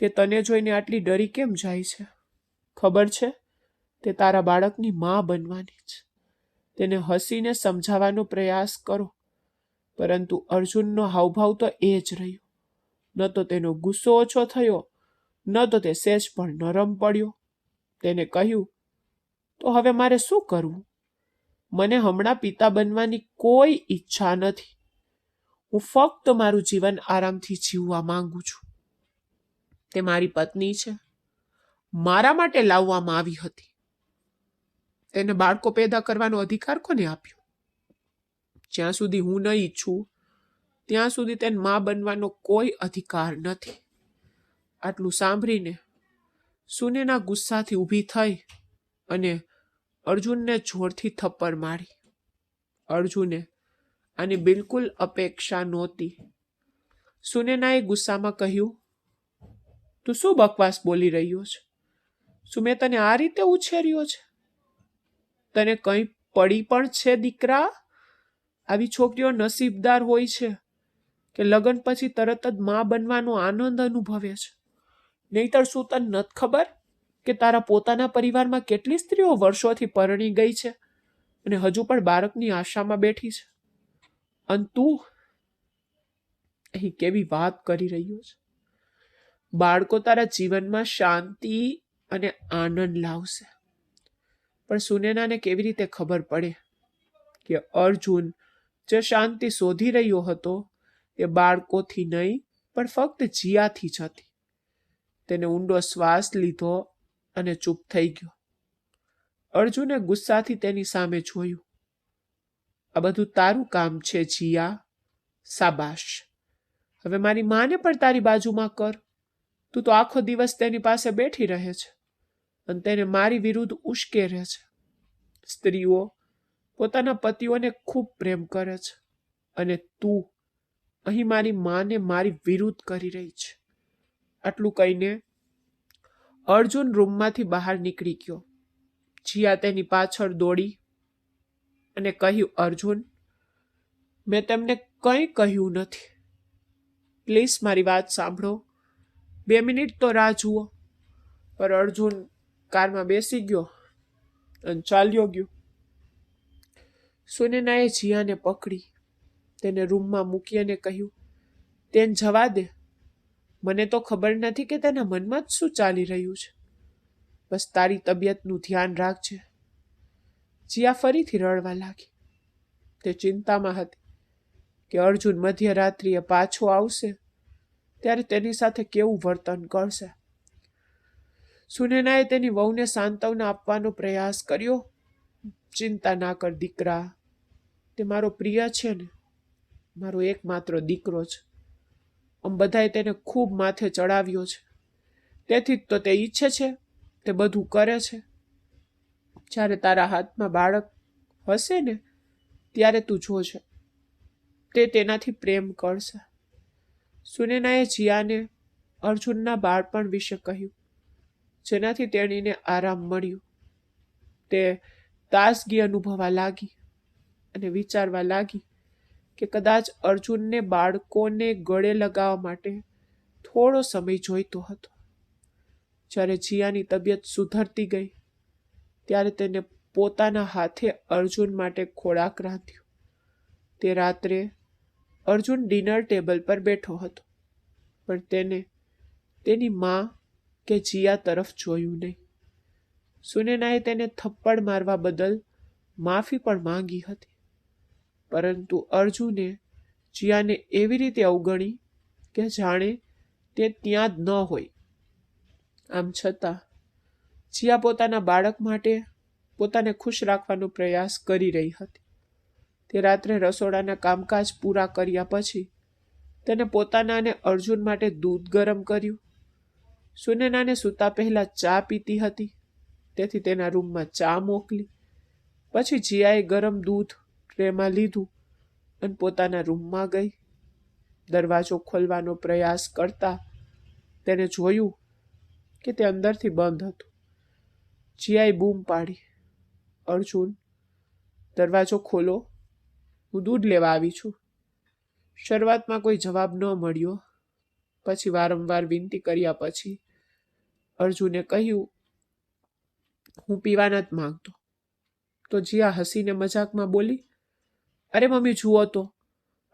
તે તને જોઈને આટલી ડરી કેમ જાય છે? ખબર છે, તે તારા બાળકની માં બનવાની છે. તેને હસીને સમજાવવાનો પ્રયાસ કરો, પરંતુ અર્જુનનો હાવભાવ તો એ જ રહ્યો. ન તો તેનો ગુસ્સો ઓછો થયો, ન તો તે સહેજ પણ નરમ પડ્યો. તેને કહ્યું, તો હવે મારે શું કરવું? મને હમણાં પિતા બનવાની કોઈ ઈચ્છા નથી. હું ફક્ત મારું જીવન આરામથી જીવવા માંગુ છું. તે મારી પત્ની છે, મારા માટે લાવવામાં આવી હતી. તેને બાળકો પેદા કરવાનો અધિકાર કોને આપ્યો? જ્યાં સુધી હું નહીં ઈચ્છું ત્યાં સુધી તેને માં બનવાનો કોઈ અધિકાર નથી. આટલું સાંભળીને સુનેના ગુસ્સાથી ઊભી થઈ અને અર્જુનને જોરથી થપ્પડ મારી. અર્જુને આની બિલકુલ અપેક્ષા નહોતી. સુનેનાએ ગુસ્સામાં કહ્યું, તું શું બકવાસ બોલી રહ્યો છે? શું મેં તને આ રીતે ઉછેર્યો છે? તને કંઈ પડી પણ છે દીકરા? આવી છોકરીઓ નસીબદાર હોય છે કે લગ્ન પછી તરત જ માં બનવાનો આનંદ અનુભવે છે. નહીતર શું તને નથી ખબર કે તારા પોતાના પરિવારમાં કેટલી સ્ત્રીઓ વર્ષોથી પરણી ગઈ છે અને હજુ પણ બાળકની આશામાં બેઠી છે? અને તું અહીં કેવી વાત કરી રહ્યો છે? બાળકો તારા જીવનમાં શાંતિ અને આનંદ લાવશે. પણ સુનેનાને કેવી રીતે ખબર પડે કે અર્જુન જે શાંતિ શોધી રહ્યો હતો એ બાળકોથી નહીં પણ ફક્ત જીયાથી જ હતી. તેને ઊંડો શ્વાસ લીધો અને ચૂપ થઈ ગયો. અર્જુને ગુસ્સાથી તેની સામે જોયું. આ બધું તારું કામ છે જીયા. શાબાશ. હવે મારી માને પણ તારી બાજુમાં કર. તું તો આખો દિવસ તેની પાસે બેઠી રહે છે અને તેને મારી વિરુદ્ધ ઉશ્કેરે છે. સ્ત્રીઓ પોતાના પતિઓને ખૂબ પ્રેમ કરે છે અને તું અહીં મારી માને મારી વિરુદ્ધ કરી રહી છે. આટલું કહીને અર્જુન રૂમમાંથી બહાર નીકળી ગયો. જીયા તેની પાછળ દોડી અને કહ્યું, અર્જુન, મેં તેમને કંઈ કહ્યું નથી. પ્લીઝ મારી વાત સાંભળો. 2 મિનિટ તો રાહ જુઓ. પર અર્જુન કારમાં બેસી ગયો અને ચાલ્યો ગયો. સુનૈનાએ જીયાને પકડી તેને રૂમમાં મૂકી અને કહ્યું, તેને જવા દે. મને તો ખબર નથી કે તેના મનમાં જ શું ચાલી રહ્યું છે. બસ તારી તબિયતનું ધ્યાન રાખજે. જીયા ફરીથી રડવા લાગી. તે ચિંતામાં હતી કે અર્જુન મધ્યરાત્રિએ પાછો આવશે ત્યારે તેની સાથે કેવું વર્તન કરશે. સુનૈનાએ તેની વહુને સાંત્વના આપવાનો પ્રયાસ કર્યો. ચિંતા ના કર દીકરા, તે મારો પ્રિય છે ને, મારો એકમાત્ર દીકરો છે. આમ બધાએ તેને ખૂબ માથે ચડાવ્યો છે, તેથી જ તો તે ઈચ્છે છે, તે બધું કરે છે. જ્યારે તારા હાથમાં બાળક હશે ને ત્યારે તું જોજે, તે તેનાથી પ્રેમ કરશે. સુનૈનાએ જીયાને અર્જુનના બાળપણ વિશે કહ્યું, જેનાથી તેણીને આરામ મળ્યો. તે તાસગી અનુભવવા લાગી અને વિચારવા લાગી કે કદાચ અર્જુનને બાળકોને ગળે લગાવવા માટે થોડો સમય જોઈતો હતો. જ્યારે જીયાની તબિયત સુધરતી ગઈ ત્યારે તેને પોતાના હાથે અર્જુન માટે ખોરાક રાંધ્યો. તે રાત્રે અર્જુન ડિનર ટેબલ પર બેઠો હતો, પણ તેને તેની માં કે જીયા તરફ જોયું નહીં. સુનૈનાએ તેને થપ્પડ મારવા બદલ માફી પણ માંગી હતી, પરંતુ અર્જુને જીયાને એવી રીતે અવગણી કે જાણે તે ત્યાં જ ન હોય. આમ છતાં જીયા પોતાના બાળક માટે પોતાને ખુશ રાખવાનો પ્રયાસ કરી રહી હતી. તે રાત્રે રસોડાના કામકાજ પૂરા કર્યા પછી તેને પોતાના અને અર્જુન માટે દૂધ ગરમ કર્યું. સુનૈનાને સૂતા પહેલા ચા પીતી હતી, તેથી તેના રૂમમાં ચા મોકલી. પછી જીયાએ ગરમ દૂધ ટ્રેમાં લીધું અને પોતાના રૂમમાં ગઈ. દરવાજો ખોલવાનો પ્રયાસ કરતા તેને જોયું કે તે અંદરથી બંધ હતું. જીયાએ બૂમ પાડી, અર્જુન, દરવાજો ખોલો, હું દૂધ લેવા આવી છું. શરૂઆતમાં કોઈ જવાબ ન મળ્યો. પછી વારંવાર વિનંતી કર્યા પછી અર્જુને કહ્યું, હું પીવા નથી માંગતો. તો જીયા હસીને મજાકમાં બોલી, અરે મમ્મી જુઓ તો,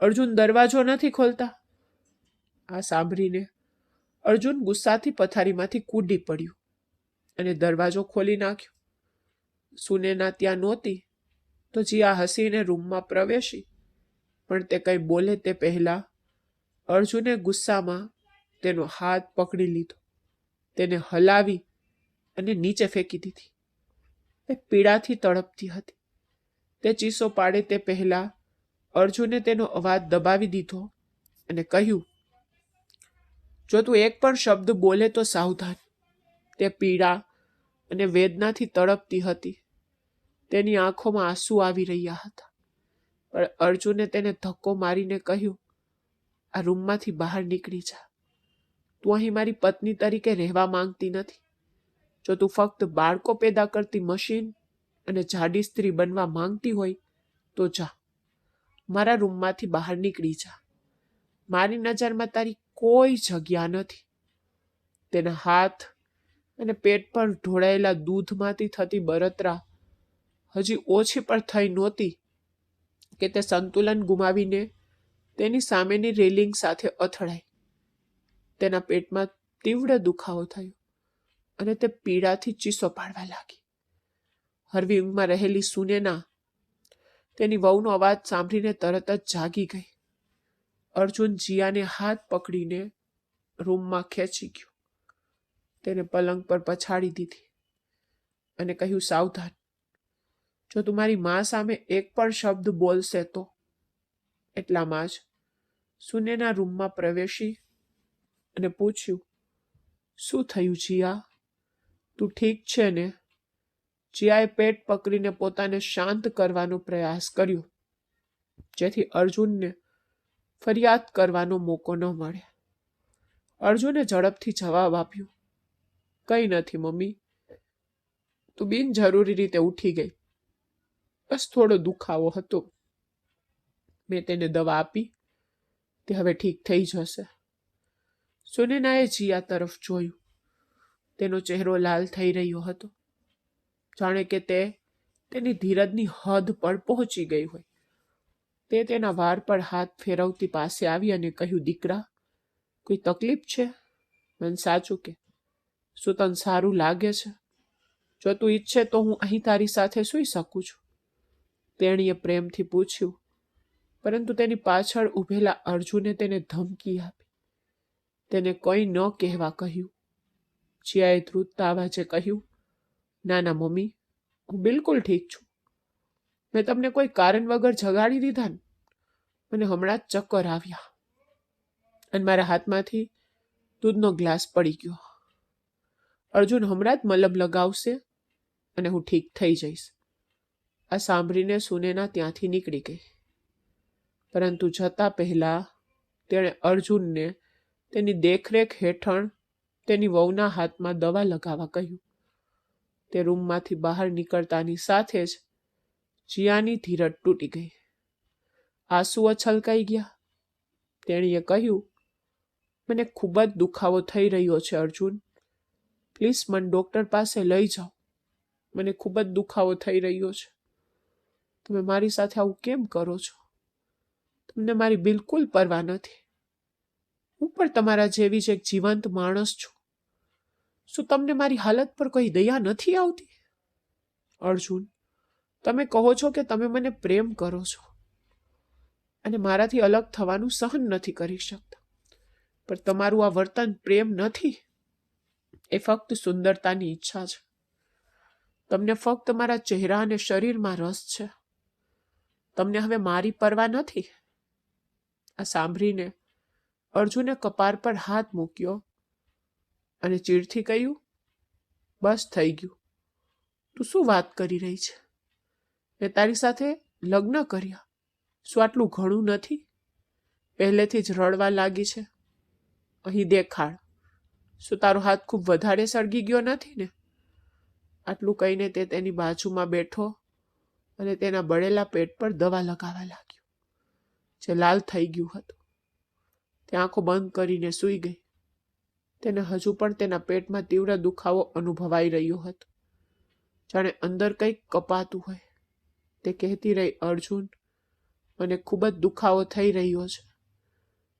અર્જુન દરવાજો નથી ખોલતા. આ સાંભળીને અર્જુન ગુસ્સાથી પથારીમાંથી કૂદી પડ્યું અને દરવાજો ખોલી નાખ્યો. સુનૈના ત્યાં નહોતી તો જીયા હસીને રૂમમાં પ્રવેશી, પણ તે કંઈ બોલે તે પહેલા અર્જુને ગુસ્સામાં તેનો હાથ પકડી લીધો, તેને હલાવી અને નીચે ફેંકી દીધી. તે પીડાથી તડપતી હતી. તે ચીસો પાડે તે પહેલા અર્જુને તેનો અવાજ દબાવી દીધો અને કહ્યું, જો તું એક પણ શબ્દ બોલે તો સાવધાન. તે પીડા અને વેદનાથી તડપતી હતી. તેની આંખોમાં આંસુ આવી રહ્યા હતા. પણ અર્જુને તેને ધક્કો મારીને કહ્યું, આ રૂમમાંથી બહાર નીકળી જા. તું અહીં મારી પત્ની તરીકે રહેવા માંગતી નથી. જો તું ફક્ત બાળકો પેદા કરતી મશીન અને જાડી સ્ત્રી બનવા માંગતી હોય તો જા, મારા રૂમમાંથી બહાર નીકળી જા. મારી નજરમાં તારી કોઈ જગ્યા નથી. તેના હાથ અને પેટ પર ઢોળાયેલા દૂધમાંથી થતી બળતરા હજી ઓછી પણ થઈ નહોતી કે તે સંતુલન ગુમાવીને તેની સામેની રેલિંગ સાથે અથડાઈ. તેના પેટમાં તીવ્ર દુખાવો થયો અને તે પીડાથી ચીસો પાડવા લાગી. હળવી ઊંઘમાં રહેલી સુનૈના તેની વહુનો અવાજ સાંભળીને તરત જ જાગી ગઈ. અર્જુન જીયાને હાથ પકડીને રૂમમાં ખેંચી ગયો. તેને પલંગ પર પછાડી દીધી અને કહ્યું, સાવધાન, જો તું મારી મા સામે એક પણ શબ્દ બોલશે તો. એટલામાં જ સુનેના રૂમમાં પ્રવેશી અને પૂછ્યું, શું થયું જીયા? તું ઠીક છે ને? જીયાએ પેટ પકડીને પોતાને શાંત કરવાનો પ્રયાસ કર્યો, જેથી અર્જુનને ફરિયાદ કરવાનો મોકો ન મળે. અર્જુને ઝડપથી જવાબ આપ્યો, કંઈ નથી મમ્મી, તું બિનજરૂરી રીતે ઉઠી ગઈ. બસ થોડો દુખાવો હતો. મેં તેને દવા આપી, તે હવે ઠીક થઈ જશે. સુનેનાએ જીયા તરફ જોયું. તેનો ચહેરો લાલ થઈ રહ્યો હતો, જાણે કે તે તેની ધીરજની હદ પર પહોંચી ગઈ હોય. તે તેના વાળ પર હાથ ફેરવતી પાસે આવી અને કહ્યું, દીકરા, કોઈ તકલીફ છે? મને સાચું કે, શું તને સારું લાગે છે? જો તું ઈચ્છે તો હું અહીં તારી સાથે સૂઈ શકું છું. તેણીએ પ્રેમથી પૂછ્યું, પરંતુ તેની પાછળ ઊભેલા અર્જુને તેને ધમકી આપી. તેને કંઈ ન કહેવા કહ્યું. જીયાએ ધ્રુજતા અવાજે કહ્યું, ના ના મમ્મી, હું બિલકુલ ઠીક છું. મેં તમને કોઈ કારણ વગર જગાડી દીધા ને? મને હમણાં જ ચક્કર આવ્યા અને મારા હાથમાંથી દૂધનો ગ્લાસ પડી ગયો. અર્જુન હમણાં જ મલમ લગાવશે અને હું ઠીક થઈ જઈશ. આ સાંભળીને સુનેના ત્યાંથી નીકળી ગઈ. પરંતુ જતા પહેલા તેણે અર્જુનને તેની દેખરેખ હેઠળ તેની વહુના હાથમાં દવા લગાવવા કહ્યું. તે રૂમમાંથી બહાર નીકળતાની સાથે જ જીયાની ધીરજ તૂટી ગઈ. આંસુઓ છલકાઈ ગયા. તેણીએ કહ્યું, મને ખૂબ જ દુખાવો થઈ રહ્યો છે અર્જુન, પ્લીઝ મને ડૉક્ટર પાસે લઈ જાઓ. મને ખૂબ જ દુખાવો થઈ રહ્યો છે. તમે મારી સાથે આવું કેમ કરો છો? તમને મારી બિલકુલ પરવા નથી. હું પણ તમારા જેવી જ એક જીવંત માણસ છું. શું તમને મારી હાલત પર કોઈ દયા નથી આવતી? અર્જુન, તમે કહો છો કે તમે મને પ્રેમ કરો છો અને મારાથી અલગ થવાનું સહન નથી કરી શકતા, પણ તમારું આ વર્તન પ્રેમ નથી. એ ફક્ત સુંદરતાની ઈચ્છા છે. તમને ફક્ત મારા ચહેરા અને શરીરમાં રસ છે. તમને હવે મારી પરવા નથી. આ સાંભળીને અર્જુને કપાર પર હાથ મૂક્યો અને ચીડથી કહ્યું, બસ થઈ ગયું. તું શું વાત કરી રહી છે? મેં તારી સાથે લગ્ન કર્યા. શું આટલું ઘણું નથી? પહેલેથી જ રડવા લાગી છે. અહીં દેખાડ. શું તારો હાથ ખૂબ વધારે સળગી ગયો નથી ને? આટલું કહીને તે તેની બાજુમાં બેઠો અને તેના બળેલા પેટ પર દવા લગાવવા લાગ્યો, જે લાલ થઈ ગયું હતું. તે આંખો બંધ કરીને સૂઈ ગઈ. તેને હજુ પણ તેના પેટમાં તીવ્ર દુખાવો અનુભવાઈ રહ્યો હતો, જાણે અંદર કંઈક કપાતું હોય. તે કહેતી રહી, અર્જુન, મને ખૂબ જ દુખાવો થઈ રહ્યો છે.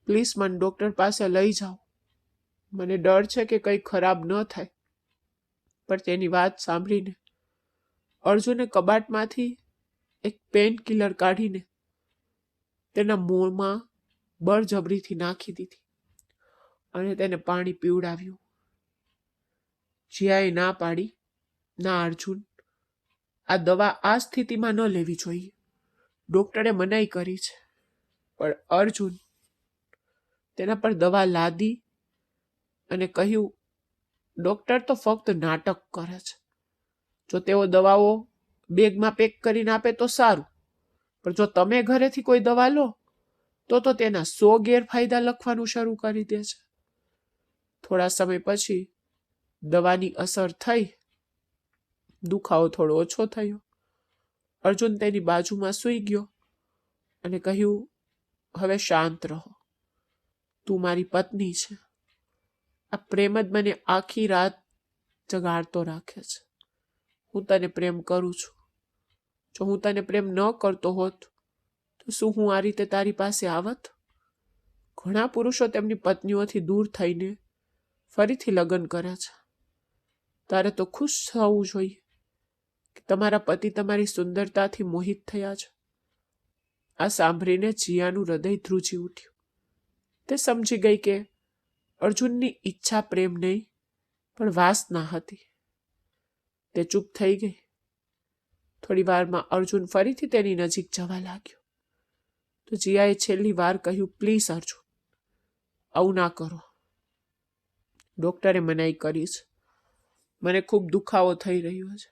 પ્લીઝ મને ડૉક્ટર પાસે લઈ જાઓ. મને ડર છે કે કંઈ ખરાબ ન થાય. પણ તેની વાત સાંભળીને અર્જુને કબાટમાંથી એક પેન કિલર કાઢીને તેના મોંમાં બળજબરીથી નાખી દીધી અને તેને પાણી પીવડાવ્યું. જીયાએ ના પાડી, ના અર્જુન, આ દવા આ સ્થિતિમાં ન લેવી જોઈએ. ડૉક્ટરે મનાઈ કરી છે. પણ અર્જુન તેના પર દવા લાદી અને કહ્યું, ડૉક્ટર તો ફક્ત નાટક કરે છે. જો તેઓ દવાઓ બેગમાં પેક કરીને આપે તો સારું, પણ જો તમે ઘરેથી કોઈ દવા લો તો તેના 100 ગેરફાયદા લખવાનું શરૂ કરી દે છે. થોડા સમય પછી દવાની અસર થઈ. દુખાવો થોડો ઓછો થયો. અર્જુન તેની બાજુમાં સૂઈ ગયો અને કહ્યું, હવે શાંત રહો. તું મારી પત્ની છે. આ પ્રેમ જ મને આખી રાત જગાડતો રાખે છે. હું તને પ્રેમ કરું છું. જો હું તને પ્રેમ ન કરતો હોત તો શું હું આ રીતે તારી પાસે આવત? ઘણા પુરુષો તેમની પત્નીઓથી દૂર થઈને ફરીથી લગ્ન કરે છે. તારે તો ખુશ થવું જોઈએ કે તમારા પતિ તમારી સુંદરતાથી મોહિત થયા છે. આ સાંભળીને જીયાનું હૃદય ધ્રુજી ઉઠ્યું. તે સમજી ગઈ કે અર્જુનની ઈચ્છા પ્રેમ નહીં પણ વાસના હતી. તે ચૂપ થઈ ગઈ. થોડી વારમાં અર્જુન ફરીથી તેની નજીક જવા લાગ્યો. તો જીયાએ છેલ્લી વાર કહ્યું, પ્લીઝ અર્જુન, આવું ના કરો. ડોક્ટરે મનાઈ કરી છે. મને ખૂબ દુખાવો થઈ રહ્યો છે.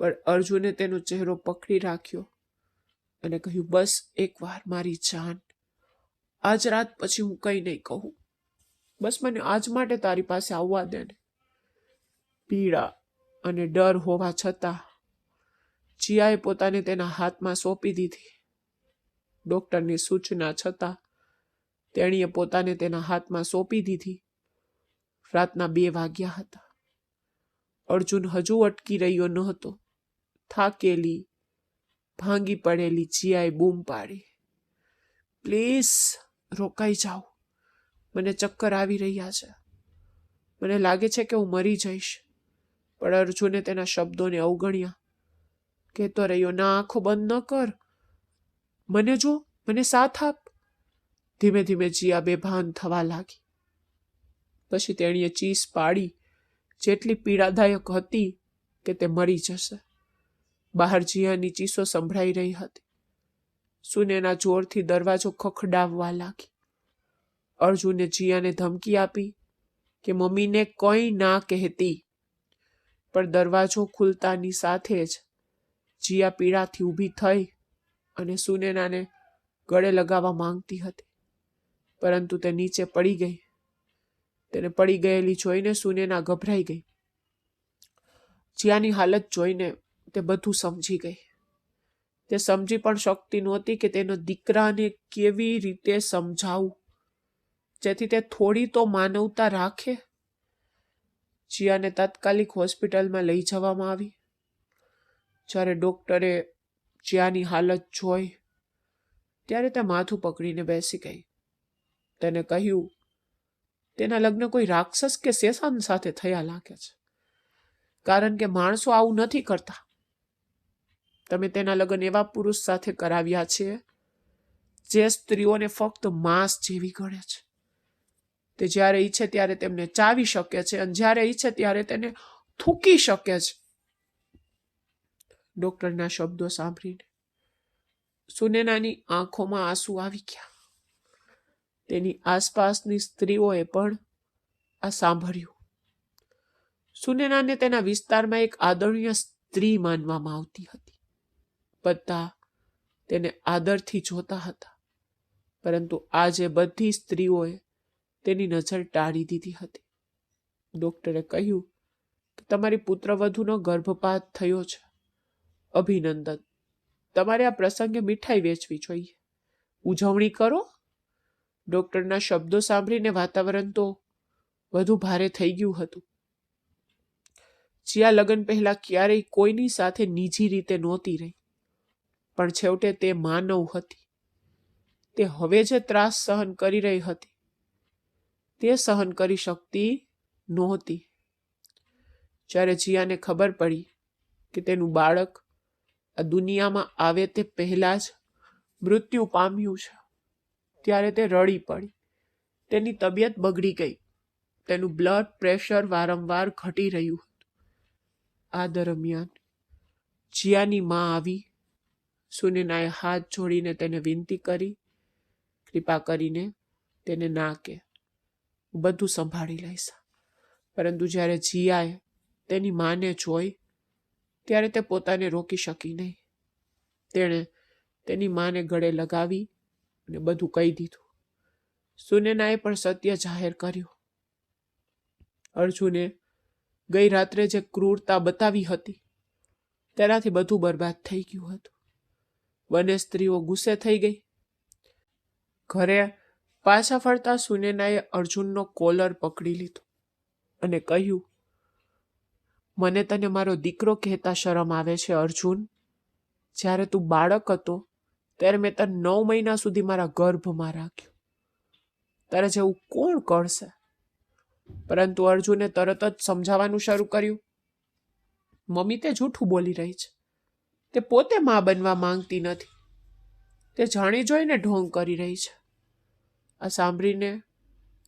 પણ અર્જુને તેનો ચહેરો પકડી રાખ્યો અને કહ્યું, બસ એકવાર મારી જાન, આજ રાત પછી હું કંઈ નહીં કહું. બસ મને આજ માટે તારી પાસે આવવા દે ને. પીડા અને ડર હોવા છતાં જીયાએ પોતાને તેના હાથમાં સોંપી દીધી. ડોક્ટરની સૂચના છતાં તેણીએ પોતાને તેના હાથમાં સોંપી દીધી. રાતના 2 વાગ્યા હતા. અર્જુન હજુ અટકી રહ્યો ન હતો. થાકેલી, ભાંગી પડેલી જીયાએ બૂમ પાડી, પ્લીઝ રોકાઈ જાઓ, મને ચક્કર આવી રહ્યા છે, મને લાગે છે કે હું મરી જઈશ. પણ અર્જુને તેના શબ્દોને અવગણ્યા. કહેતો રહ્યો, ના, આંખો બંધ ન કર, મને જો, મને સાથ આપ. ધીમે ધીમે જીયા બેભાન થવા લાગી. પછી તેણીએ ચીસ પાડી જેટલી પીડાદાયક હતી કે તે મરી જશે. બહાર જીયાની ચીસો સંભળાઈ રહી હતી. સુનેના જોરથી દરવાજો ખખડાવવા લાગી. અર્જુને જીયાને ધમકી આપી કે મમ્મીને કંઈ ના કહેતી. પણ દરવાજો ખુલતાની સાથે જ જીયા પીડાથી ઊભી થઈ અને સુનેનાને ગળે લગાવવા માંગતી હતી. પરંતુ તે નીચે પડી ગઈ. તેને પડી ગયેલી જોઈને સુનેના ગભરાઈ ગઈ. જીયાની હાલત જોઈને તે બધું સમજી ગઈ. તે સમજી પણ શકતી નહોતી કે તેના દીકરાને કેવી રીતે સમજાવું જેથી તે થોડી તો માનવતા રાખે. જીયાને તાત્કાલિક હોસ્પિટલમાં લઈ જવામાં આવી. જ્યારે ડોક્ટરે જીયાની હાલત જોઈ ત્યારે તે માથું પકડીને બેસી ગઈ. તેને કહ્યું, તેના લગ્ન કોઈ રાક્ષસ કે શેષાન સાથે થયા લાગે છે, કારણ કે માણસો આવું નથી કરતા. તમે તેના લગ્ન એવા પુરુષ સાથે કરાવ્યા છે જે સ્ત્રીઓને ફક્ત માંસ જેવી ગણે છે. તે જ્યારે ઈચ્છે ત્યારે તેમને ચાવી શકે છે અને જ્યારે ઈચ્છે ત્યારે તેને થૂકી શકે છે. ડોક્ટરના શબ્દો સાંભળીને સુનેનાની આંખોમાં આંસુ આવી ગયા. તેની આસપાસની સ્ત્રીઓએ પણ આ સાંભળ્યું. સુનેનાને તેના વિસ્તારમાં એક આદરણીય સ્ત્રી માનવામાં આવતી હતી. બધા તેને આદરથી જોતા હતા. પરંતુ આજે બધી સ્ત્રીઓએ તેની નજર ટાળી દીધી હતી. ડોક્ટરે કહ્યું કે તમારી પુત્રવધૂનો ગર્ભપાત થયો છે. અભિનંદન. તમારે આ પ્રસંગે મીઠાઈ વેચવી જોઈએ. ઉજવણી કરો. ડોક્ટરના શબ્દો સાંભળીને વાતાવરણ તો વધુ ભારે થઈ ગયું હતું. જીયા લગ્ન પહેલા ક્યારેય કોઈની સાથે નીજી રીતે નહોતી રહી. પણ છેવટે તે માનવ હતી. તે હવે જે ત્રાસ સહન કરી રહી હતી તે સહન કરી શકતી નહોતી. જ્યારે જીયાને ખબર પડી કે તેનું બાળક આ દુનિયામાં આવે તે પહેલા જ મૃત્યુ પામ્યું છે ત્યારે તે રડી પડી. તેની તબિયત બગડી ગઈ. તેનું બ્લડ પ્રેશર વારંવાર ઘટી રહ્યું હતું. આ દરમિયાન જીયાની માં આવી. સુનેનાએ હાથ જોડીને તેને વિનંતી કરી, કૃપા કરીને તેને ના કે, હું બધું સંભાળી લઈશ. પરંતુ જ્યારે જીયાએ તેની માને જોઈ ત્યારે તે પોતાને રોકી શકી નહીં. તેણે તેની માને ગળે લગાવી અને બધું કહી દીધું. સુનેનાએ પણ સત્ય જાહેર કર્યું. અર્જુને ગઈ રાત્રે જે ક્રૂરતા બતાવી હતી તેનાથી બધું બરબાદ થઈ ગયું હતું. બંને સ્ત્રીઓ ગુસ્સે થઈ ગઈ. ઘરે પાછા ફરતા સુનેનાએ અર્જુનનો કોલર પકડી લીધો અને કહ્યું, મને તને મારો દીકરો કહેતા શરમ આવે છે અર્જુન. જ્યારે તું બાળક હતો ત્યારે મેં તને 9 મહિના સુધી મારા ગર્ભમાં રાખ્યો. તારા જેવું કોણ કરશે? પરંતુ અર્જુને તરત જ સમજાવવાનું શરૂ કર્યું. મમ્મી તે જૂઠું બોલી રહી છે. તે પોતે માં બનવા માંગતી નથી. તે જાણી જોઈને ઢોંગ કરી રહી છે. આ સાંભળીને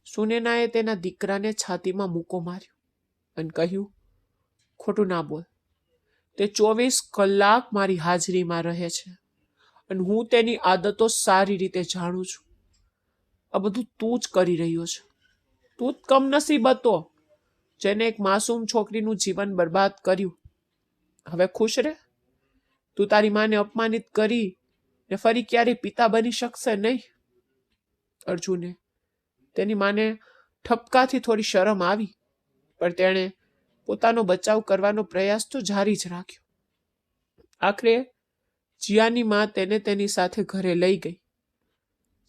સુનેનાએ તેના દીકરાને છાતીમાં મૂકો માર્યો અને કહ્યું, ખોટું ના બોલ. તે 24 કલાક મારી હાજરીમાં રહે છે અને હું તેની આદતો સારી રીતે જાણું છું. આ બધું તું જ કરી રહ્યો છે. તું જ કમનસીબ હતો જેને એક માસૂમ છોકરીનું જીવન બરબાદ કર્યું. હવે ખુશ રહે. તું તારી માને અપમાનિત કરી ને ફરી ક્યારેય પિતા બની શકશે નહીં. અર્જુને તેની માને ઠપકાથી થોડી શરમ આવી, પણ તેણે પોતાનો બચાવ કરવાનો પ્રયાસ તો જારી જ રાખ્યો. આખરે જીયાની માં તેને તેની સાથે ઘરે લઈ ગઈ.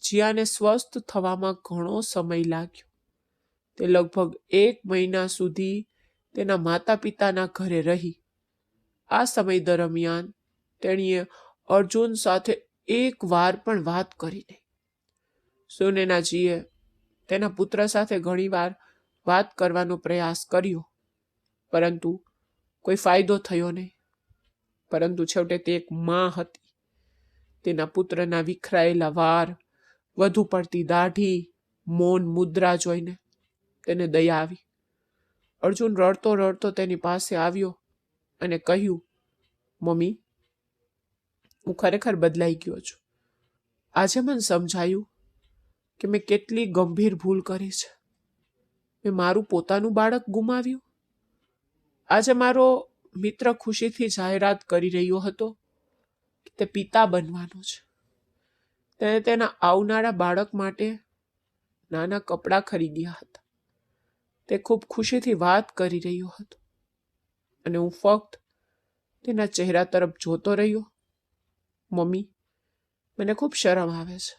જીયાને સ્વસ્થ થવામાં ઘણો સમય લાગ્યો. તે લગભગ 1 મહિના સુધી તેના માતા પિતાના ઘરે રહી. આ સમય દરમિયાન તેણીએ અર્જુન સાથે એક વાર પણ વાત કરી નહીં. સુનેનાજીએ તેના પુત્ર સાથે ઘણીવાર વાત કરવાનો પ્રયાસ કર્યો, પરંતુ કોઈ ફાયદો થયો નહીં. પરંતુ છેવટે તે એક માં હતી. તેના પુત્રના વિખરાયેલા વાળ, વધુ પડતી દાઢી, મૌન મુદ્રા જોઈને તેને દયા આવી. અર્જુન રડતો રડતો તેની પાસે આવ્યો અને કહ્યું, મમ્મી, હું ખરેખર બદલાઈ ગયો છું. આજે મને સમજાયું કે મેં કેટલી ગંભીર ભૂલ કરી છે. મેં મારું પોતાનું બાળક ગુમાવ્યું. આજે મારો મિત્ર ખુશીથી જાહેરાત કરી રહ્યો હતો કે તે પિતા બનવાનો છે. તેણે તેના આવનારા બાળક માટે નાના કપડાં ખરીદ્યા હતા. તે ખૂબ ખુશીથી વાત કરી રહ્યો હતો અને હું ફક્ત તેના ચહેરા તરફ જોતો રહ્યો. મમ્મી, મને ખૂબ શરમ આવે છે.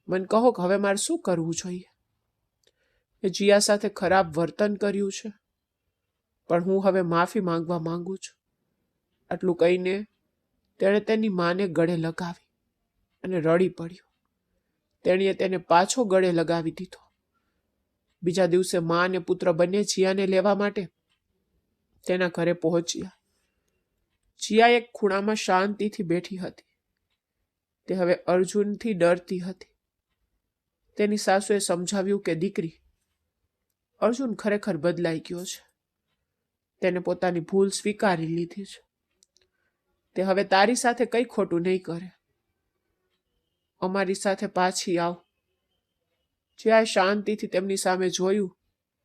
મને કહો કે હવે મારે શું કરવું જોઈએ? મેં જીયા સાથે ખરાબ વર્તન કર્યું છે, પણ હું હવે માફી માંગવા માંગુ છું. આટલું કહીને તેણે તેની માને ગળે લગાવી અને રડી પડ્યો. તેણીએ તેને પાછો ગળે લગાવી દીધો. બીજા દિવસે મા અને પુત્ર બંને જીયાને લેવા માટે તેના ઘરે પહોંચ્યા. જીયા એક ખૂણામાં શાંતિથી બેઠી હતી. તે હવે અર્જુનથી ડરતી હતી. તેની સાસુએ સમજાવ્યું કે દીકરી, અર્જુન ખરેખર બદલાઈ ગયો છે. તેને પોતાની ભૂલ સ્વીકારી લીધી છે. તે હવે તારી સાથે કંઈ ખોટું નહીં કરે. અમારી સાથે પાછી આવ. જીયાએ શાંતિથી તેમની સામે જોયું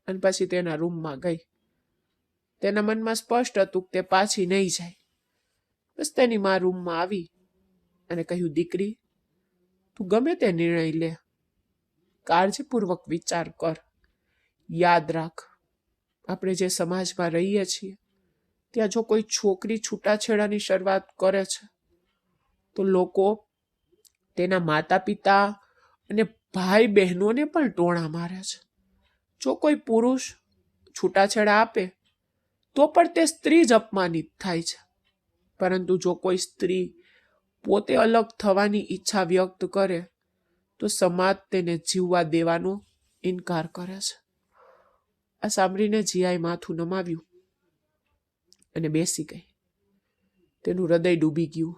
અને પછી તેના રૂમમાં ગઈ. તેના મનમાં સ્પષ્ટ હતું કે તે પાછી નહીં જાય. બસ તેની મા રૂમમાં આવી અને કહ્યું, દીકરી, તું ગમે તે નિર્ણય લે, કાળજીપૂર્વક વિચાર કર. યાદ રાખ, આપણે જે સમાજમાં રહીએ છીએ ત્યાં જો કોઈ છોકરી છૂટાછેડાની શરૂઆત કરે છે તો લોકો તેના માતા પિતા અને ભાઈ બહેનોને પણ ટોણા મારે છે. જો કોઈ પુરુષ છૂટાછેડા આપે તો પણ તે સ્ત્રી જ અપમાનિત થાય છે. પરંતુ જો કોઈ સ્ત્રી પોતે અલગ થવાની ઈચ્છા વ્યક્ત કરે તો સમાજ તેને જીવવા દેવાનો ઇનકાર કરે છે. આ સાંભળીને જીયાએ માથું નમાવ્યું અને બેસી ગઈ. તેનું હૃદય ડૂબી ગયું.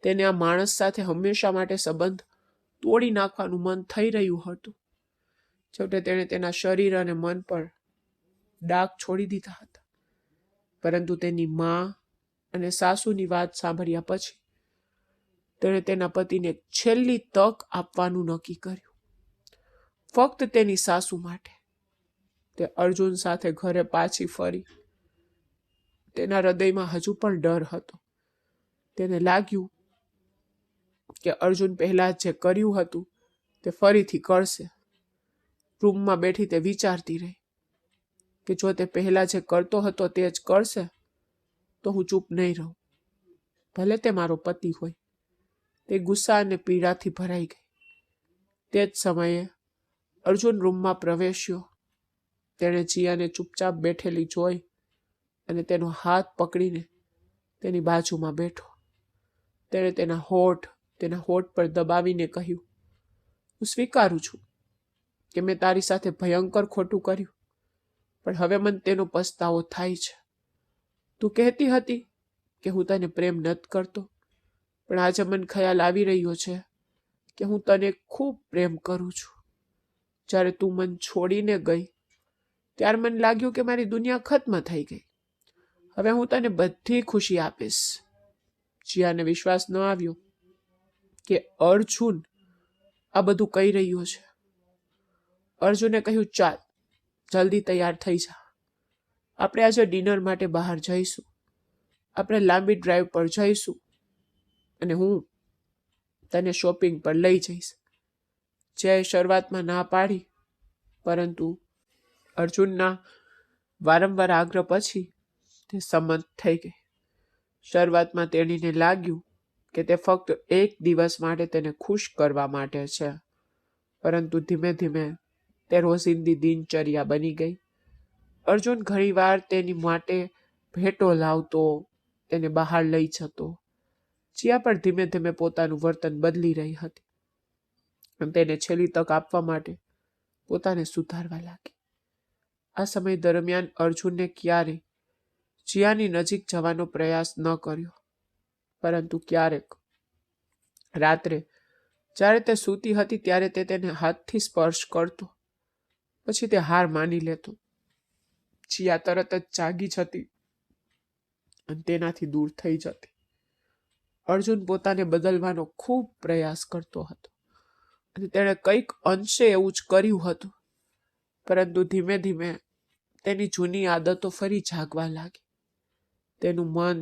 તેને આ માણસ સાથે હંમેશા માટે સંબંધ તોડી નાખવાનું મન થઈ રહ્યું હતું. છેવટે તેણે તેના શરીર અને મન પર ડાઘ છોડી દીધા હતા. પરંતુ તેની મા અને સાસુની વાત સાંભળ્યા પછી તેણે તેના પતિને છેલ્લી તક આપવાનું નક્કી કર્યું. ફક્ત તેની સાસુ માટે તે અર્જુન સાથે ઘરે પાછી ફરી. તેના હૃદયમાં હજુ પણ ડર હતો. તેને લાગ્યું કે અર્જુન પહેલા જે કર્યું હતું તે ફરીથી કરશે. રૂમમાં બેઠી તે વિચારતી રહી કે જો તે પહેલા જે કરતો હતો તે જ કરશે તો હું ચૂપ નહીં રહું, ભલે તે મારો પતિ હોય. તે ગુસ્સા અને પીડાથી ભરાઈ ગઈ. તે જ સમયે અર્જુન રૂમમાં પ્રવેશ્યો. તેણે જીયાને ચૂપચાપ બેઠેલી જોઈ અને તેનો હાથ પકડીને તેની બાજુમાં બેઠો. તેણે તેના હોઠ પર દબાવીને કહ્યું, હું સ્વીકારું છું કે મેં તારી સાથે ભયંકર ખોટું કર્યું, પણ હવે મને તેનો પસ્તાવો થાય છે. તું કહેતી હતી કે હું તને પ્રેમ નથી કરતો, પણ આજે મને ખ્યાલ આવી રહ્યો છે કે હું તને ખૂબ પ્રેમ કરું છું. જ્યારે તું મને છોડીને ગઈ ત્યારે મને લાગ્યું કે મારી દુનિયા ખત્મ થઈ ગઈ. હવે હું તને બધી ખુશી આપીશ. જીયાને વિશ્વાસ ન આવ્યો કે અર્જુન આ બધું કહી રહ્યો છે. અર્જુને કહ્યું, ચાલ જલ્દી તૈયાર થઈ જા. આપણે આજે ડિનર માટે બહાર જઈશું. આપણે લાંબી ડ્રાઈવ પર જઈશું અને હું તને શોપિંગ પર લઈ જઈશ. જયાએ શરૂઆતમાં ના પાડી, પરંતુ અર્જુનના વારંવાર આગ્રહ પછી તે સંમત થઈ ગઈ. શરૂઆતમાં તેણીને લાગ્યું કે તે ફક્ત એક દિવસ માટે તેને ખુશ કરવા માટે છે, પરંતુ ધીમે ધીમે તે રોજિંદી દિનચર્યા બની ગઈ. અર્જુન ઘણીવાર તેની માટે ભેટો લાવતો, તેને બહાર લઈ જતો. જીયા પણ ધીમે ધીમે પોતાનું વર્તન બદલી રહી હતી અને તેને છેલ્લી તક આપવા માટે પોતાને સુધારવા લાગી. આ સમય દરમિયાન અર્જુનને ક્યારેય જીયાની નજીક જવાનો પ્રયાસ ન કર્યો, પરંતુ ક્યારેક રાત્રે જ્યારે તે સૂતી હતી ત્યારે તે તેને હાથથી સ્પર્શ કરતો, પછી તે હાર માની લેતો. જીયા તરત જ જાગી જતી અને તેનાથી દૂર થઈ જતી. અર્જુન પોતાને બદલવાનો ખૂબ પ્રયાસ કરતો હતો અને તેણે કંઈક અંશે એવું જ કર્યું હતું, પરંતુ ધીમે ધીમે તેની જૂની આદતો ફરી જાગવા લાગી. તેનું મન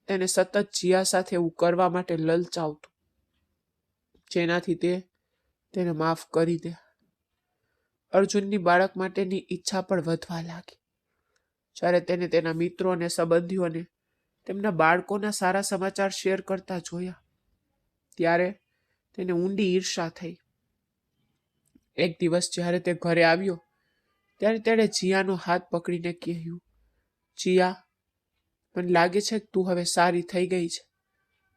તેને સતત જીયા સાથે એવું કરવા માટે લલચાવતું, જેનાથી તે તેને માફ કરી દે. અર્જુનની બાળક માટેની ઈચ્છા પણ વધવા લાગી. જ્યારે તેને તેના મિત્રો અને સંબંધીઓને તેમના બાળકોના સારા સમાચાર શેર કરતા જોયા, ત્યારે તેને ઊંડી ઈર્ષા થઈ. એક દિવસ જ્યારે તે ઘરે આવ્યો ત્યારે તેણે જીયાનો હાથ પકડીને કહ્યું, જીયા, મને લાગે છે કે તું હવે સારી થઈ ગઈ છે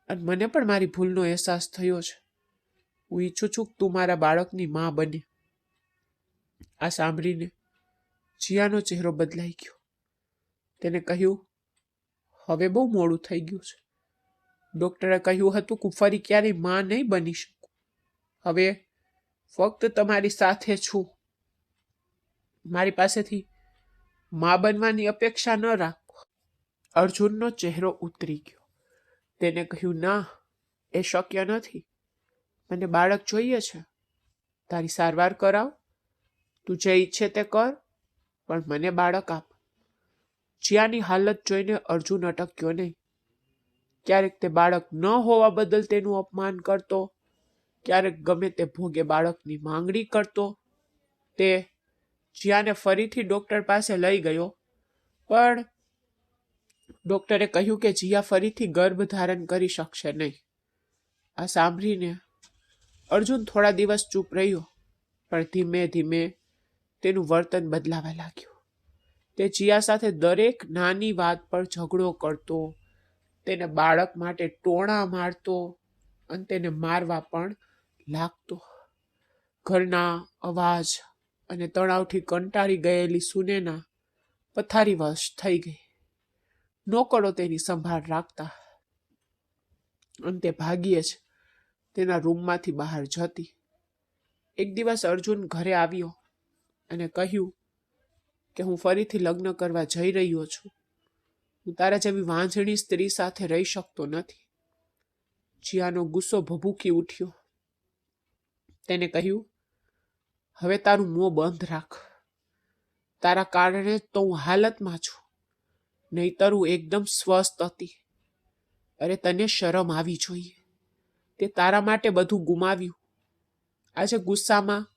અને મને પણ મારી ભૂલનો અહેસાસ થયો છે. હું ઈચ્છું છું કે તું મારા બાળકની માં બને. આ સાંભળીને જીયાનો ચહેરો બદલાઈ ગયો. તેને કહ્યું, હવે બહુ મોડું થઈ ગયું છે. ડોક્ટરે કહ્યું હતું કે હું ફરી ક્યારેય માં નહીં બની શકું. હવે ફક્ત તમારી સાથે છું. મારી પાસેથી માં બનવાની અપેક્ષા ન રાખો. અર્જુનનો ચહેરો ઉતરી ગયો. તેને કહ્યું, ના, એ શક્ય નથી. મને બાળક જોઈએ છે. તારી સારવાર કરાવ, તું જે ઈચ્છે તે કર, પણ મને બાળક આપ. જીયાની હાલત જોઈને અર્જુન અટક્યો નહીં. ક્યારેક તે બાળક ન હોવા બદલ તેનું અપમાન કરતો, ક્યારેક ગમે તે ભોગે બાળકની માંગણી કરતો. તે જીયાને ફરીથી ડોક્ટર પાસે લઈ ગયો, પણ ડોક્ટરે કહ્યું કે જીયા ફરીથી ગર્ભ ધારણ કરી શકશે નહીં. આ સાંભળીને અર્જુન થોડા દિવસ ચૂપ રહ્યો, પણ ધીમે ધીમે તેનું વર્તન બદલાવા લાગ્યું. તે જીયા સાથે દરેક નાની વાત પર ઝઘડો કરતો, તેને બાળક માટે ટોણા મારતો અને તેને મારવા પણ લાગતો. ઘરના અવાજ અને તણાવથી કંટાળી ગયેલી સુનેના પથારીવશ થઈ ગઈ. નોકરો તેની સંભાળ રાખતા અને તે ભાગ્યે જ તેના રૂમમાંથી બહાર જતી. એક દિવસ અર્જુન ઘરે આવ્યો અને કહ્યું કે હું ફરીથી લગ્ન કરવા જઈ રહ્યો છું. હું તારા જેવી વાંઝણી સ્ત્રી સાથે રહી શકતો નથી. જીયાનો ગુસ્સો ભભૂકી ઉઠ્યો. તેને કહ્યું, હવે તારું મોં બંધ રાખ. તારા કારણે તો હું હાલતમાં છું, નહીતર હું એકદમ સ્વસ્થ હતી. અરે તને શરમ આવી જોઈએ. તે તારા માટે બધું ગુમાવ્યું. આજે ગુસ્સામાં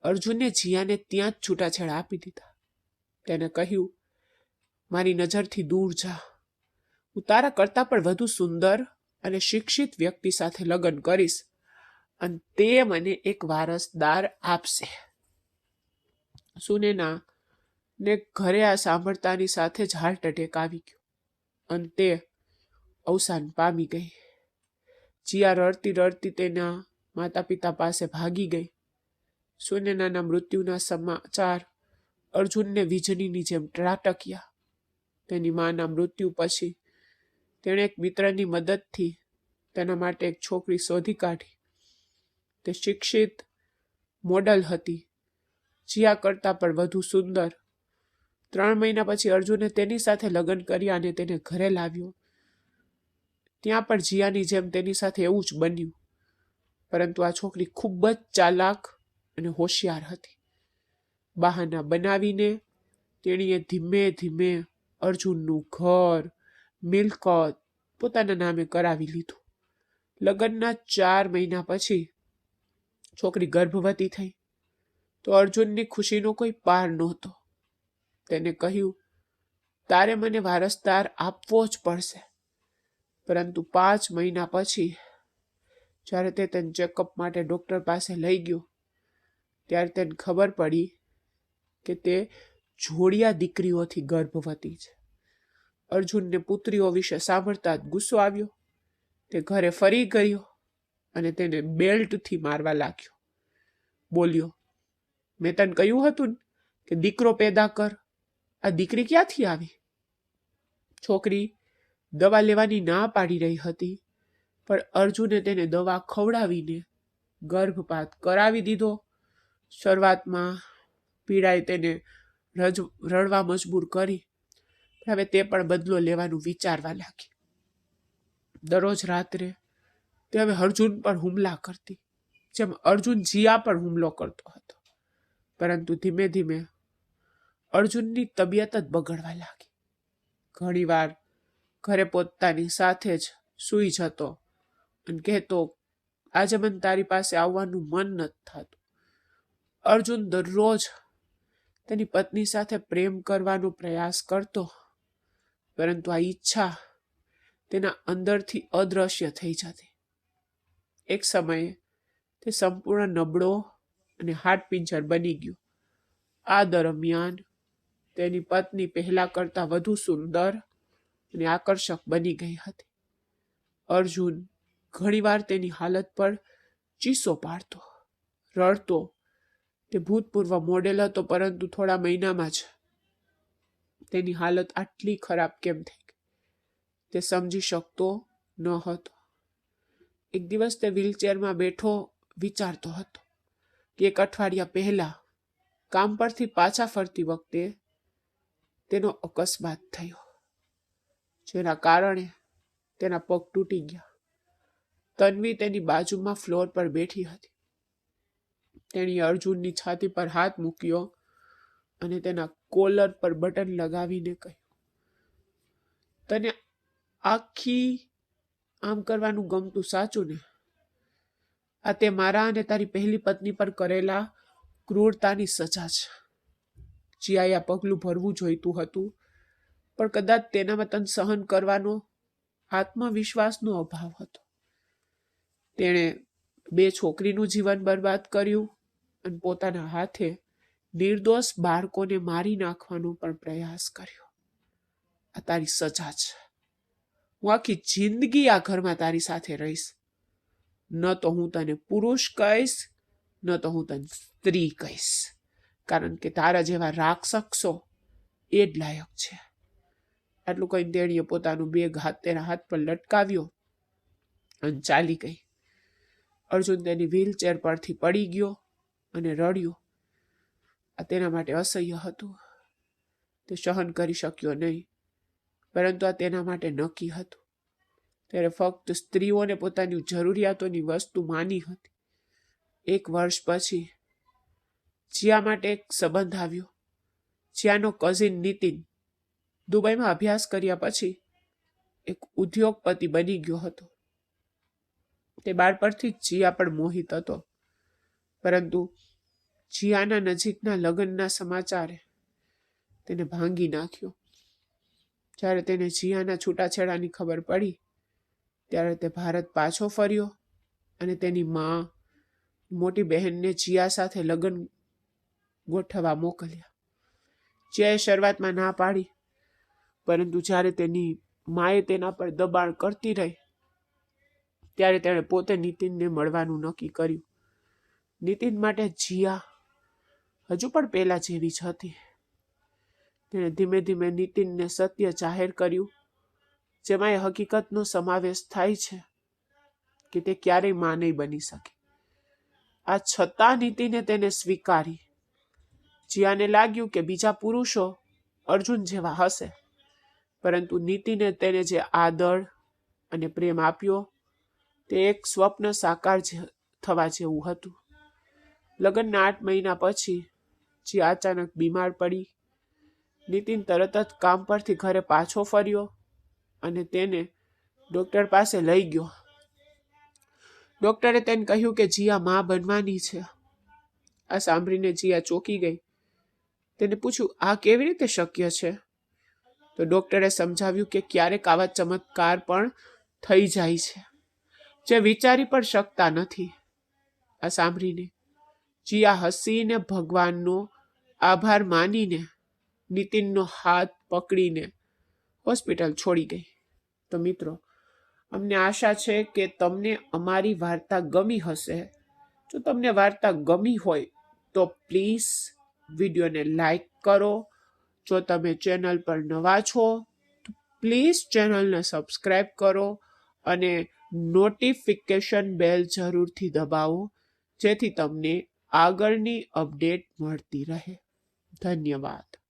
અર્જુને જીયાને ત્યાં જ છૂટાછેડા આપી દીધા. તેને કહ્યું, મારી નજરથી દૂર જા. હું તારા કરતાં પણ વધુ સુંદર અને શિક્ષિત વ્યક્તિ સાથે લગ્ન કરીશ અને તે મને એક વારસદાર આપશે. સુનેના ને ઘરે આ સાંભળતાની સાથે જ હાર્ટ એટેક આવી ગયો અને તે અવસાન પામી ગઈ. જીયા રડતી રડતી તેના માતા પિતા પાસે ભાગી ગઈ. સુનેનાના મૃત્યુના સમાચાર અર્જુનને વીજળીની જેમ ત્રાટક્યા. તેની માના મૃત્યુ પછી તેણે એક મિત્રની મદદથી તેના માટે એક છોકરી શોધી કાઢી. તે શિક્ષિત મોડલ હતી, જીયા કરતાં પણ વધુ સુંદર. 3 મહિના પછી અર્જુને તેની સાથે લગ્ન કર્યા અને તેને ઘરે લાવ્યો. ત્યાં પણ જીયાની જેમ તેની સાથે એવું જ બન્યું, પરંતુ આ છોકરી ખૂબ જ ચાલાક અને હોશિયાર હતી. બહાના બનાવીને તેણીએ ધીમે ધીમે અર્જુનનું ઘર, મિલકત પોતાના નામે કરાવી લીધું. લગ્નના 4 મહિના પછી છોકરી ગર્ભવતી થઈ તો અર્જુનની ખુશીનો કોઈ પાર નહોતો. તેને કહ્યું, તારે મને વારસદાર આપવો જ પડશે. પરંતુ 5 મહિના પછી જ્યારે તે તેને ચેકઅપ માટે ડોક્ટર પાસે લઈ ગયો ત્યારે તેને ખબર પડી કે તે જોડિયા દીકરીઓથી ગર્ભવતી છે. અર્જુનને પુત્રીઓ વિશે સાંભળતા જ ગુસ્સો આવ્યો. તે ઘરે ફરી ગયો અને તેને બેલ્ટથી મારવા લાગ્યો. બોલ્યો, મેં તને કહ્યું હતું કે દીકરો પેદા કર, આ દીકરી ક્યાંથી આવી? છોકરી દવા લેવાની ના પાડી રહી હતી, પણ અર્જુને તેને દવા ખવડાવીને ગર્ભપાત કરાવી દીધો. શરૂઆતમાં પીડાએ તેને રડવા મજબૂર કરી. હવે તે પણ બદલો લેવાનું વિચારવા લાગી. દરરોજ રાત્રે તે હવે અર્જુન પર હુમલા કરતી, જેમ અર્જુન જીયા પર હુમલો કરતો હતો. પરંતુ ધીમે ધીમે અર્જુનની તબિયત જ બગડવા લાગી. ઘણીવાર ઘરે પોતાની સાથે જ સૂઈ જતો અને કહેતો, આજે મને તારી પાસે આવવાનું મન નથી થતું. અર્જુન દરરોજ તેની પત્ની સાથે પ્રેમ કરવાનો પ્રયાસ કરતો, પરંતુ આ ઈચ્છા તેના અંદરથી અદ્રશ્ય થઈ જતી. એક સમયે તે સંપૂર્ણ નબળો અને હાડપિંજર બની ગયો. આ દરમિયાન તેની પત્ની પહેલા કરતા વધુ સુંદર અને આકર્ષક બની ગઈ હતી. અર્જુન ઘણીવાર તેની હાલત પર ચીસો પાડતો, રડતો. તે ભૂતપૂર્વ મોડેલ હતો, પરંતુ થોડા મહિનામાં જ તેની હાલત આટલી ખરાબ કેમ થઈ ગઈ તે સમજી શકતો ન હતો. એક દિવસ તે વ્હીલચેરમાં બેઠો વિચારતો હતો કે 1 અઠવાડિયા પહેલા કામ પરથી પાછા ફરતી વખતે તેનો અકસ્માત થયો, જેના કારણે તેના પગ તૂટી ગયા. તન્વી તેની બાજુમાં ફ્લોર પર બેઠી હતી. તેણીએ અર્જુનની છાતી પર હાથ મૂક્યો અને તેના કોલર પર બટન લગાવીને કહ્યું, તને આખી આમ કરવાનું ગમતું સાચું ને? આ તે મારા અને તારી પહેલી પત્ની પર કરેલા ક્રૂરતાની સજા છે. જીયાએ આ પગલું ભરવું જોઈતું હતું, પણ કદાચ તેનામાં તને સહન કરવાનો આત્મવિશ્વાસનો અભાવ હતો. તેણે 2 છોકરીનું જીવન બરબાદ કર્યું અને પોતાના હાથે નિર્દોષ બાળકોને મારી નાખવાનો પણ પ્રયાસ કર્યો. આ તારી સજા છે. હું આખી જિંદગી આ ઘરમાં તારી સાથે રહીશ. ન તો હું તને પુરુષ કહીશ, ન તો હું તને સ્ત્રી કહીશ, કારણ કે તારા જેવા રાક્ષસો એ જ લાયક છે. આટલું કહીને તેણીએ પોતાનું બેગ તેના હાથ પર લટકાવ્યો અને ચાલી ગઈ. અર્જુન તેની વ્હીલચેર પરથી પડી ગયો અને રડ્યો. આ તેના માટે અસહ્ય હતું. તે સહન કરી શક્યો નહીં, પરંતુ આ તેના માટે નક્કી હતું. ત્યારે ફક્ત સ્ત્રીઓને પોતાની જરૂરિયાતોની વસ્તુ માની હતી. 1 વર્ષ પછી જીયા માટે એક સંબંધ આવ્યો. જીયાનો કઝિન નીતિન દુબઈમાં અભ્યાસ કર્યા પછી એક ઉદ્યોગપતિ બની ગયો હતો. તે બાળપણથી જ જીયા પર મોહિત હતો, પરંતુ જીયાના નજીકના લગ્નના સમાચારે તેને ભાંગી નાખ્યો. જ્યારે તેને જીયાના છૂટાછેડાની ખબર પડી ત્યારે તે ભારત પાછો ફર્યો અને તેની માં, મોટી બહેનને જીયા સાથે લગ્ન ગોઠવવા મોકલ્યા. જીયાએ શરૂઆતમાં ના પાડી, પરંતુ જ્યારે તેની માએ તેના પર દબાણ કરતી રહી ત્યારે તેણે પોતે નીતિનને મળવાનું નક્કી કર્યું. નીતિન માટે જીયા હજુ પણ પહેલા જેવી જ હતી. તેણે ધીમે ધીમે નીતિનને સત્ય જાહેર કર્યું, જેમાં એ હકીકતનો સમાવેશ થાય છે કે તે ક્યારેય માં નહીં બની શકે. આ છતાં નીતિને તેને સ્વીકારી. જીયાને લાગ્યું કે બીજા પુરુષો અર્જુન જેવા હશે, પરંતુ નીતિને તેને જે આદર અને પ્રેમ આપ્યો તે એક સ્વપ્ન સાકાર થવા જેવું હતું. લગ્નના 8 મહિના પછી જીયા અચાનક બીમાર પડી. નીતિન તરત જ કામ પરથી ઘરે પાછો ફર્યો અને તેને ડોક્ટર પાસે લઈ ગયો. ડોક્ટરે તેને કહ્યું કે જીયા માં બનવાની છે. આ સાંભળીને જીયા ચોંકી ગઈ. તેને પૂછ્યું, આ કેવી રીતે શક્ય છે? તો ડોક્ટરે સમજાવ્યું કે ક્યારેક આવા ચમત્કાર પણ થઈ જાય છે જે વિચારી પણ શકતા નથી. આ સાંભળીને જીયા હસીને ભગવાનનો આભાર માનીને નીતિનનો હાથ પકડીને હોસ્પિટલ છોડી ગઈ. તો મિત્રો, અમને આશા છે કે તમને અમારી વાર્તા ગમી હશે. જો તમને વાર્તા ગમી હોય તો પ્લીઝ વિડીયોને લાઈક કરો. જો તમે ચેનલ પર નવા છો તો પ્લીઝ ચેનલને સબસ્ક્રાઈબ કરો અને નોટિફિકેશન બેલ જરૂરથી દબાવો, જેથી તમને આગળની અપડેટ મળતી રહે. ધન્યવાદ.